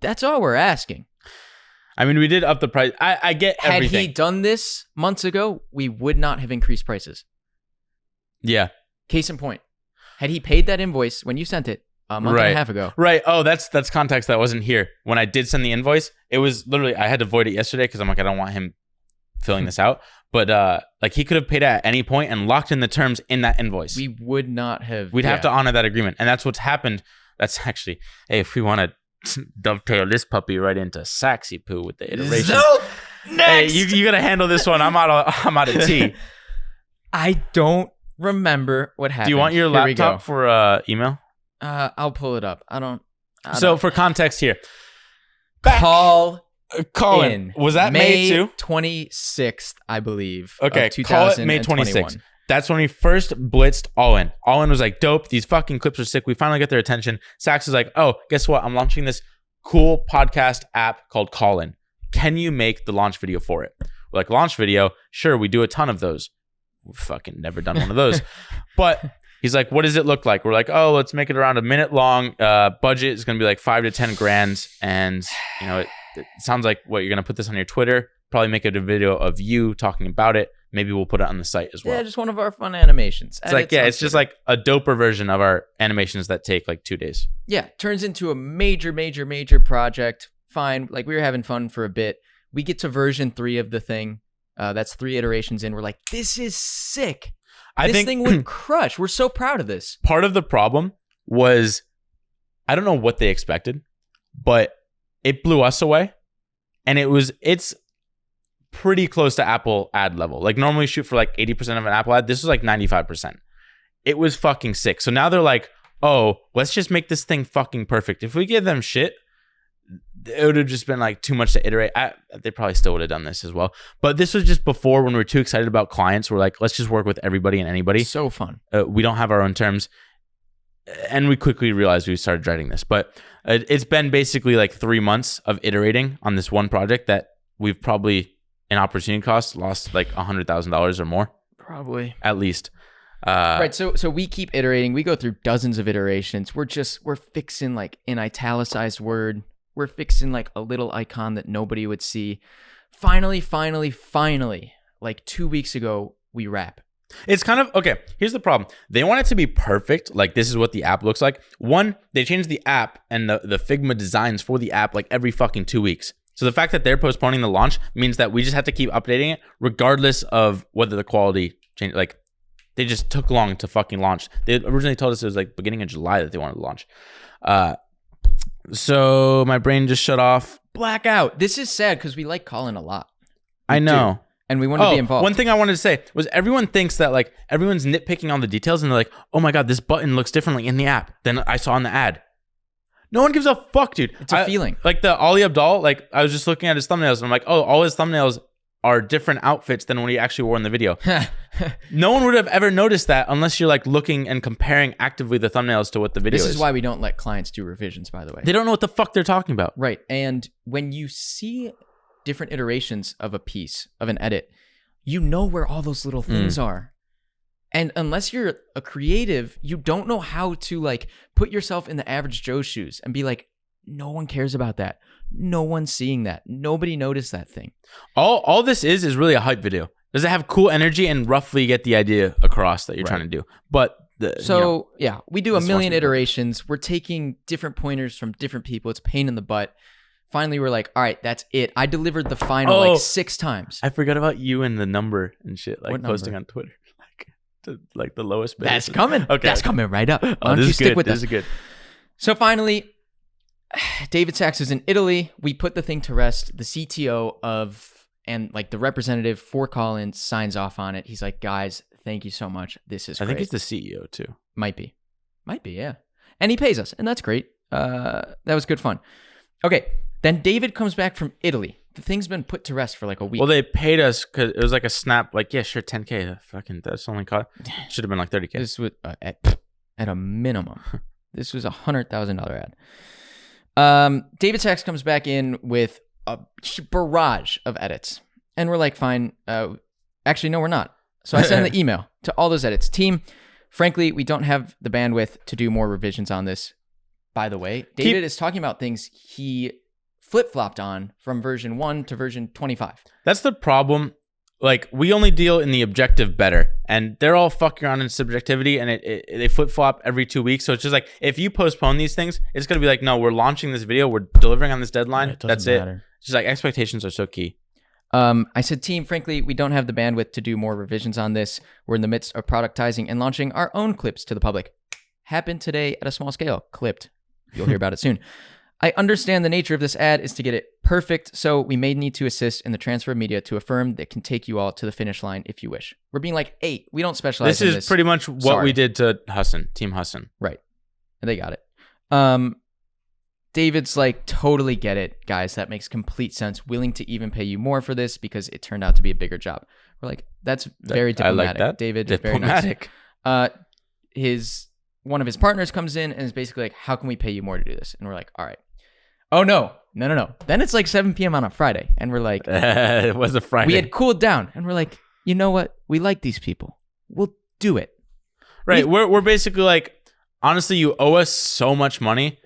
That's all we're asking. I mean, we did up the price. I get everything. Had he done this months ago, we would not have increased prices. Yeah. Case in point. Had he paid that invoice when you sent it a month and a half ago. Right. Oh, that's context that wasn't here. When I did send the invoice, it was literally, I had to void it yesterday because I'm like, I don't want him filling this out. But like he could have paid at any point and locked in the terms in that invoice. We would not have. We'd have to honor that agreement. And that's what's happened. That's actually, hey, if we want to dovetail this puppy right into Saxy Poo with the iteration. So, next! Hey, you got to handle this one. I'm out of tea. I don't remember what happened. Do you want your laptop for email? I'll pull it up. So for context here. Call in. Was that May 2? 26th, I believe. Okay, call it May 26th. That's when we first blitzed All In. All In was like, dope. These fucking clips are sick. We finally get their attention. Sachs is like, oh, guess what? I'm launching this cool podcast app called Call In. Can you make the launch video for it? We're like, launch video? Sure, we do a ton of those. We've fucking never done one of those. But he's like, what does it look like? We're like, oh, let's make it around a minute long. Budget is going to be like 5 to 10 grand. And, you know, it sounds like what you're going to put this on your Twitter. Probably make it a video of you talking about it. Maybe we'll put it on the site as well. Yeah, just one of our fun animations. It's like, it's just like a doper version of our animations that take like 2 days. Yeah, turns into a major project. Fine. Like, we were having fun for a bit. We get to version 3 of the thing. That's 3 iterations in. We're like, this is sick. This thing would crush. We're so proud of this. Part of the problem was, I don't know what they expected, but it blew us away. And it's pretty close to Apple ad level. Like, normally shoot for like 80% of an Apple ad. This was like 95%. It was fucking sick. So now they're like, oh, let's just make this thing fucking perfect. If we give them shit, it would have just been like too much to iterate. They probably still would have done this as well. But this was just before, when we were too excited about clients. We're like, let's just work with everybody and anybody. So fun. We don't have our own terms. And we quickly realized we started dreading this. But it's been basically like 3 months of iterating on this one project that we've probably, in opportunity costs, lost like $100,000 or more. Probably. At least. Right. So we keep iterating. We go through dozens of iterations. We're fixing like an italicized word. We're fixing like a little icon that nobody would see. Finally, like 2 weeks ago, we wrap. It's kind of, okay, here's the problem. They want it to be perfect. Like, this is what the app looks like. One, they changed the app and the Figma designs for the app like every fucking 2 weeks. So the fact that they're postponing the launch means that we just have to keep updating it regardless of whether the quality changed. Like, they just took long to fucking launch. They originally told us it was like beginning of July that they wanted to launch. So my brain just shut off. Blackout. This is sad because we like Colin a lot. I know. And we want to be involved. One thing I wanted to say was, everyone thinks that like everyone's nitpicking on the details and they're like, oh my God, this button looks differently in the app than I saw in the ad. No one gives a fuck, dude. It's a feeling. Like the Ali Abdal, like I was just looking at his thumbnails and I'm like, oh, all his thumbnails are different outfits than what he actually wore in the video. No one would have ever noticed that unless you're like looking and comparing actively the thumbnails to what the video is. This is why we don't let clients do revisions, by the way. They don't know what the fuck they're talking about. Right. And when you see different iterations of a piece, of an edit, you know where all those little things are. And unless you're a creative, you don't know how to like put yourself in the average Joe's shoes and be like, no one cares about that. No one's seeing that. Nobody noticed that thing. All this is really a hype video. Does it have cool energy and roughly get the idea across that you're trying to do? But we do a million iterations. We're taking different pointers from different people. It's a pain in the butt. Finally, we're like, all right, that's it. I delivered the final like 6 times. I forgot about you and the number and shit, like posting on Twitter, like the lowest bid. That's coming. Okay, that's coming right up. Why don't you stick with this? This is good. So finally, David Sachs is in Italy. We put the thing to rest. The CTO and like the representative for Collins signs off on it. He's like, guys, thank you so much. This is great. I think he's the CEO too. Might be, yeah. And he pays us, and that's great. That was good fun. Okay, then David comes back from Italy. The thing's been put to rest for like a week. Well, they paid us because it was like a snap. Like, yeah, sure, 10K. Fucking, that's only cost. Should have been like 30K. This was at a minimum. This was $100,000 ad. David Sachs comes back in with a barrage of edits, and we're like, fine. Actually, no, we're not. So I send the email to all those edits. Team, frankly, we don't have the bandwidth to do more revisions on this. By the way, David is talking about things he flip-flopped on from version 1 to version 25. That's the problem. Like, we only deal in the objective better, and they're all fucking around in subjectivity, and they flip-flop every 2 weeks. So it's just like, if you postpone these things, it's going to be like, no, we're launching this video, we're delivering on this deadline. That's it. It's just like, expectations are so key. I said, team, frankly, we don't have the bandwidth to do more revisions on this. We're in the midst of productizing and launching our own clips to the public. Happened today at a small scale. Clipped. You'll hear about it soon. I understand the nature of this ad is to get it perfect, so we may need to assist in the transfer of media to a firm that can take you all to the finish line if you wish. We're being like, hey, we don't specialize in this. This is pretty much what we did to Hassan, Team Hassan. Right. And they got it. David's like, totally get it, guys. That makes complete sense. Willing to even pay you more for this because it turned out to be a bigger job. We're like, that's very diplomatic. I like that. David, Diplomatic. very nice. One of his partners comes in and is basically like, how can we pay you more to do this? And we're like, all right. Oh, no. Then it's like 7 p.m. on a Friday. And we're like, it was a Friday. we had cooled down. And we're like, you know what? We like these people. We'll do it. Right. We're basically like, honestly, you owe us so much money.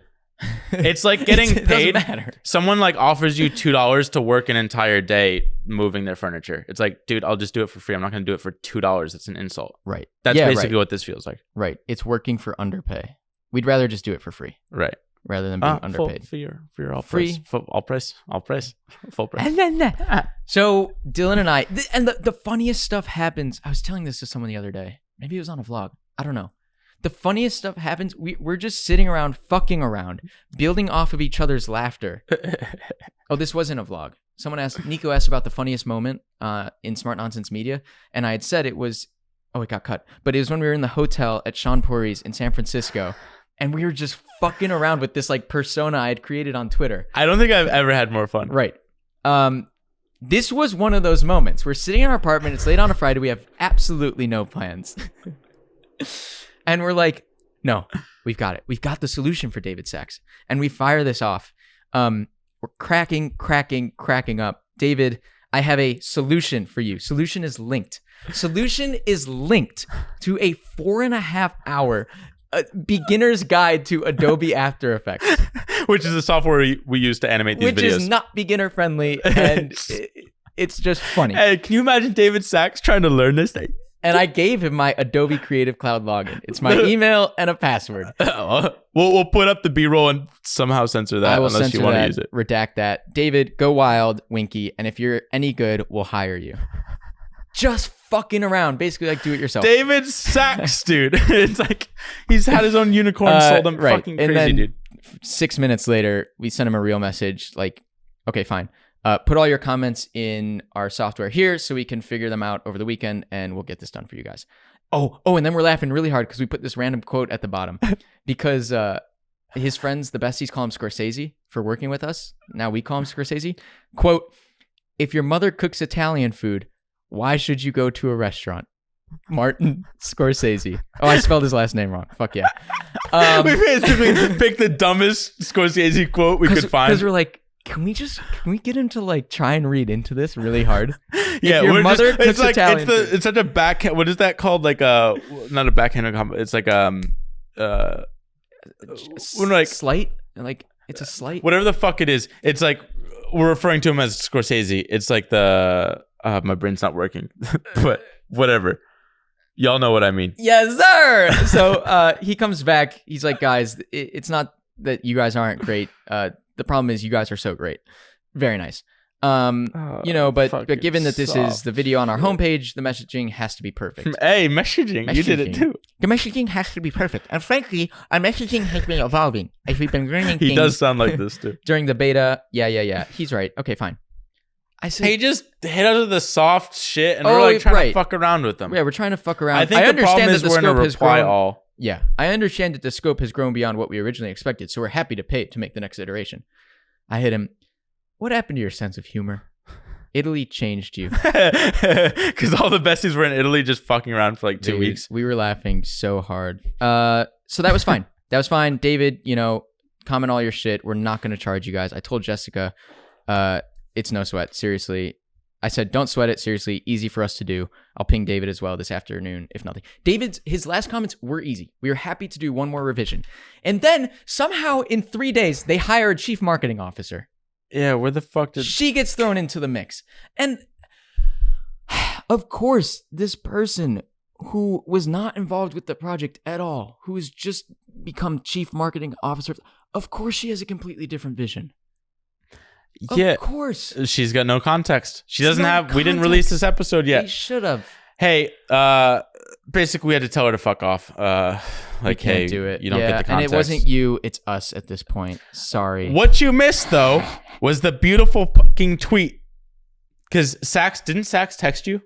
It's like getting It paid. doesn't matter. Someone like offers you $2 to work an entire day moving their furniture. It's like, dude, I'll just do it for free. I'm not going to do it for $2. It's an insult. Right. That's Yeah, basically right. what this feels like. Right. It's working for underpay. We'd rather just do it for free Right. rather than being underpaid. For your all Free. price. All price. Full price. And then so Dylan and I, and the funniest stuff happens. I was telling this to someone the other day. Maybe it was on a vlog. I don't know. The funniest stuff happens. We're just sitting around, fucking around, building off of each other's laughter. Oh, this wasn't a vlog. Nico asked about the funniest moment in Smart Nonsense Media. And I had said it got cut. But it was when we were in the hotel at Sean Pori's in San Francisco. And we were just fucking around with this like persona I had created on Twitter. I don't think I've ever had more fun. Right. This was one of those moments. We're sitting in our apartment. It's late on a Friday. We have absolutely no plans. And we're like, no, we've got it. We've got the solution for David Sachs. And we fire this off. We're cracking up. David, I have a solution for you. Solution is linked to a 4.5 hour beginner's guide to Adobe After Effects. Which is the software we use to animate these videos. Which is not beginner friendly. And it's just funny. Hey, can you imagine David Sachs trying to learn this thing? And I gave him my Adobe Creative Cloud login. It's my email and a password. We'll put up the B-roll and somehow censor that I will unless censor you want to that, use it. redact that. David, go wild, Winky, and if you're any good, we'll hire you. Just fucking around, basically like do it yourself. David Sachs, dude. It's like he's had his own unicorn, sold them right. fucking And crazy, then dude. 6 minutes later, we sent him a real message like, okay, fine. Put all your comments in our software here so we can figure them out over the weekend and we'll get this done for you guys. Oh, and then we're laughing really hard because we put this random quote at the bottom because his friends, the besties, call him Scorsese for working with us. Now we call him Scorsese. Quote, if your mother cooks Italian food, why should you go to a restaurant? Martin Scorsese. Oh, I spelled his last name wrong. Fuck yeah. We basically picked the dumbest Scorsese quote we could find. Because we're like, can we get him to like try and read into this really hard? Yeah, your mother cooks it's like Italian food. it's such a backhand. What is that called? Like not a backhanded compliment. It's like when like slight, like it's a slight. whatever the fuck it is. It's like we're referring to him as Scorsese. It's like the my brain's not working, but whatever. Y'all know what I mean. Yes, sir. So he comes back. He's like, guys, it's not that you guys aren't great. The problem is you guys are so great. Very nice. But given that this is the video on our homepage, the messaging has to be perfect. Hey, messaging. You did it too. The messaging has to be perfect. And frankly, our messaging has been evolving as we've been learning things. He does sound like this too. During the beta. Yeah. He's right. Okay, fine. I said, He just hit us with the soft shit, and we're like trying to fuck around with them. Yeah, we're trying to fuck around. I think the problem is we're in a reply all. Yeah, I understand that the scope has grown beyond what we originally expected, so we're happy to pay to make the next iteration. I hit him. What happened to your sense of humor? Italy changed you. Because all the besties were in Italy just fucking around for like 2 weeks. We were laughing so hard. So that was fine. David, comment all your shit. We're not going to charge you guys. I told Jessica, it's no sweat. Seriously. I said, don't sweat it. Seriously. Easy for us to do. I'll ping David as well this afternoon, if nothing. His last comments were easy. We were happy to do one more revision. And then somehow in 3 days, they hire a chief marketing officer. Yeah, where the fuck did... She gets thrown into the mix. And of course, this person who was not involved with the project at all, who has just become chief marketing officer, of course she has a completely diffent vision. Yeah, of course. She's got no context. She doesn't have... We didn't release this episode yet. We should have. Hey, basically we had to tell her to fuck off. Like, hey, do it. You don't get the context. And it wasn't you, it's us at this point. Sorry. What you missed, though, was the beautiful fucking tweet. Because didn't Sachs text you?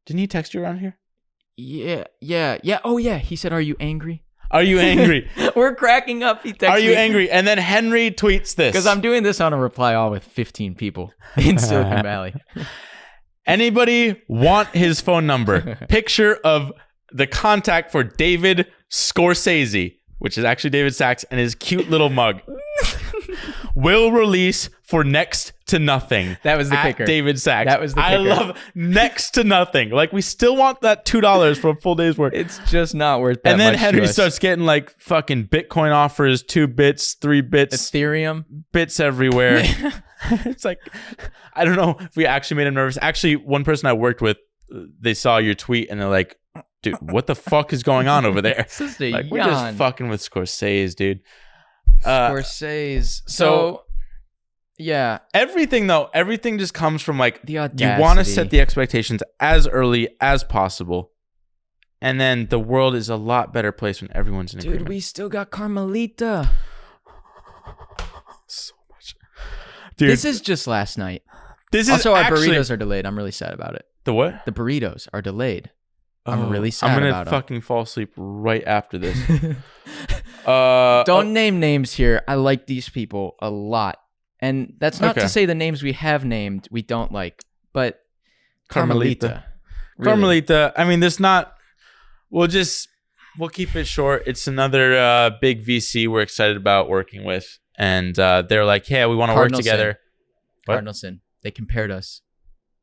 Didn't he text you around here? Yeah. Oh, yeah. He said, are you angry? Are you angry? We're cracking up. He texted me. Are you angry? And then Henry tweets this. Because I'm doing this on a reply all with 15 people in Silicon Valley. Anybody want his phone number? Picture of the contact for David Scorsese, which is actually David Sachs, and his cute little mug. Will release for next to nothing. That was the kicker. David Sachs. That was the kicker. I love next to nothing. Like, we still want that $2 for a full day's work. It's just not worth that. And then much Henry to us. starts getting like fucking Bitcoin offers, 2 bits, 3 bits, Ethereum bits everywhere. It's like, I don't know if we actually made him nervous. Actually, one person I worked with, they saw your tweet and they're like, dude, what the fuck is going on over there? Like, we're just fucking with Scorsese, dude. Scorsese. So yeah, everything just comes from like the audacity. You want to set the expectations as early as possible, and then the world is a lot better place when everyone's in agreement. Dude, we still got Carmelita. So much, dude. This is just last night. Also, our burritos are delayed. I'm really sad about it. The what? The burritos are delayed. I'm really sad. I'm gonna fucking fall asleep right after this. Don't name names here. I like these people a lot. And that's not to say the names we have named we don't like, but Carmelita. Really. Carmelita, I mean, there's not... We'll keep it short. It's another big VC we're excited about working with. And they're like, yeah, we want to work together. Cardinalson. They compared us.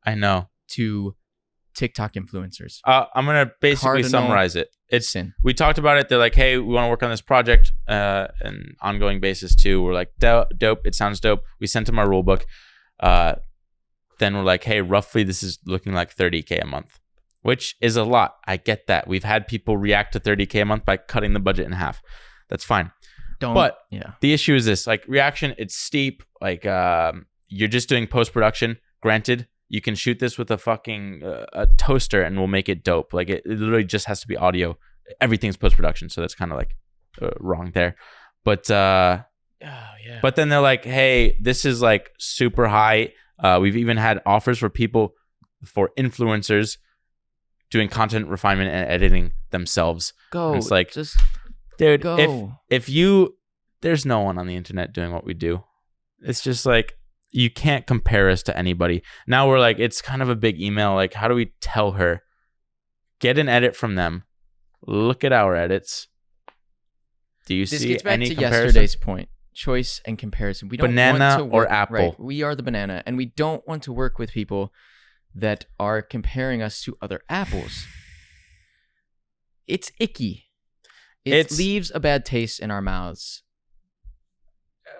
I know. To TikTok influencers. I'm going to basically summarize it. We talked about it. They're like, hey, we want to work on this project an ongoing basis too. We're like, dope. It sounds dope. We sent them our rule book. Then we're like, hey, roughly this is looking like $30K a month, which is a lot. I get that. We've had people react to $30K a month by cutting the budget in half. That's fine. The issue is this, like, reaction, it's steep. Like, you're just doing post-production. Granted, you can shoot this with a fucking a toaster and we'll make it dope. Like, it literally just has to be audio. Everything's post-production, so that's kind of like wrong there. But but then they're like, hey, this is like super high. We've even had offers for people, for influencers, doing content refinement and editing themselves. And it's like, dude, if you, there's no one on the internet doing what we do. It's just like, you can't compare us to anybody. Now we're like, it's kind of a big email. Like, how do we tell her? Get an edit from them. Look at our edits. Do you see any comparison? This gets back to yesterday's point. Choice and comparison. We don't banana want to work, or apple. Right, we are the banana, and we don't want to work with people that are comparing us to other apples. It's icky. It leaves a bad taste in our mouths.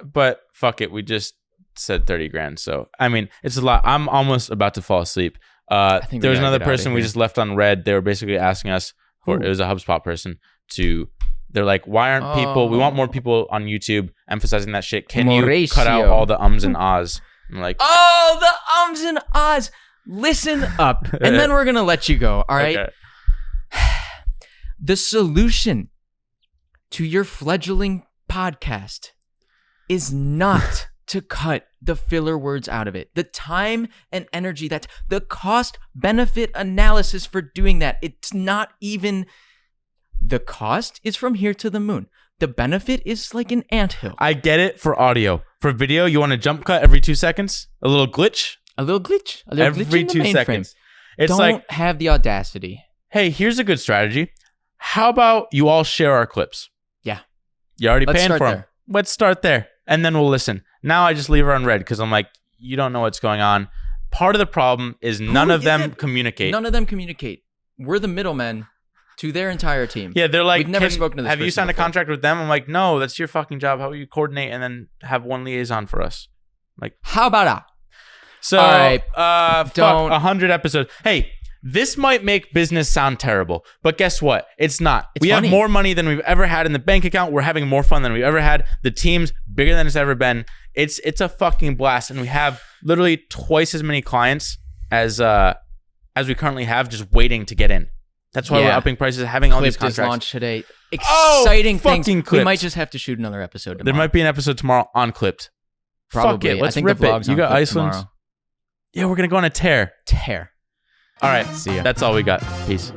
But fuck it, we just said 30 grand. So, I mean, it's a lot. I'm almost about to fall asleep. There was another person we just left on red. They were basically asking us, it was a HubSpot person, they're like, why aren't people, we want more people on YouTube emphasizing that shit. Can you cut out all the ums and ahs? I'm like, oh, the ums and ahs. Listen up. And then we're going to let you go. All right. Okay. The solution to your fledgling podcast is not to cut the filler words out of it. The time and energy, that's the cost benefit analysis for doing that. It's not even, the cost is from here to the moon. The benefit is like an anthill. I get it for audio. For video, you want a jump cut every 2 seconds? A little glitch? Every glitch 2 seconds. It's don't like, have the audacity. Hey, here's a good strategy. How about you all share our clips? Yeah. You're already paying for them. Let's start there. And then we'll listen. Now I just leave her on red because I'm like, you don't know what's going on. Part of the problem is none of them communicate. None of them communicate. We're the middlemen to their entire team. Yeah, they're like, we've never spoken to this have you signed a contract with them? I'm like, no, that's your fucking job. How about you coordinate and then have one liaison for us? Like, how about that? So, all right, 100 episodes. Hey, this might make business sound terrible, but guess what? It's not. We have more money than we've ever had in the bank account. We're having more fun than we've ever had. The team's bigger than it's ever been. It's a fucking blast, and we have literally twice as many clients as we currently have, just waiting to get in. That's why we're upping prices, having all these contracts. Clipped is launched today. Exciting things. Clipped. We might just have to shoot another episode tomorrow. There might be an episode tomorrow on Clipped. Probably. Fuck it. Let's rip it. You got Iceland? Tomorrow. Yeah, we're gonna go on a tear. All All right. See ya. That's all we got. Peace.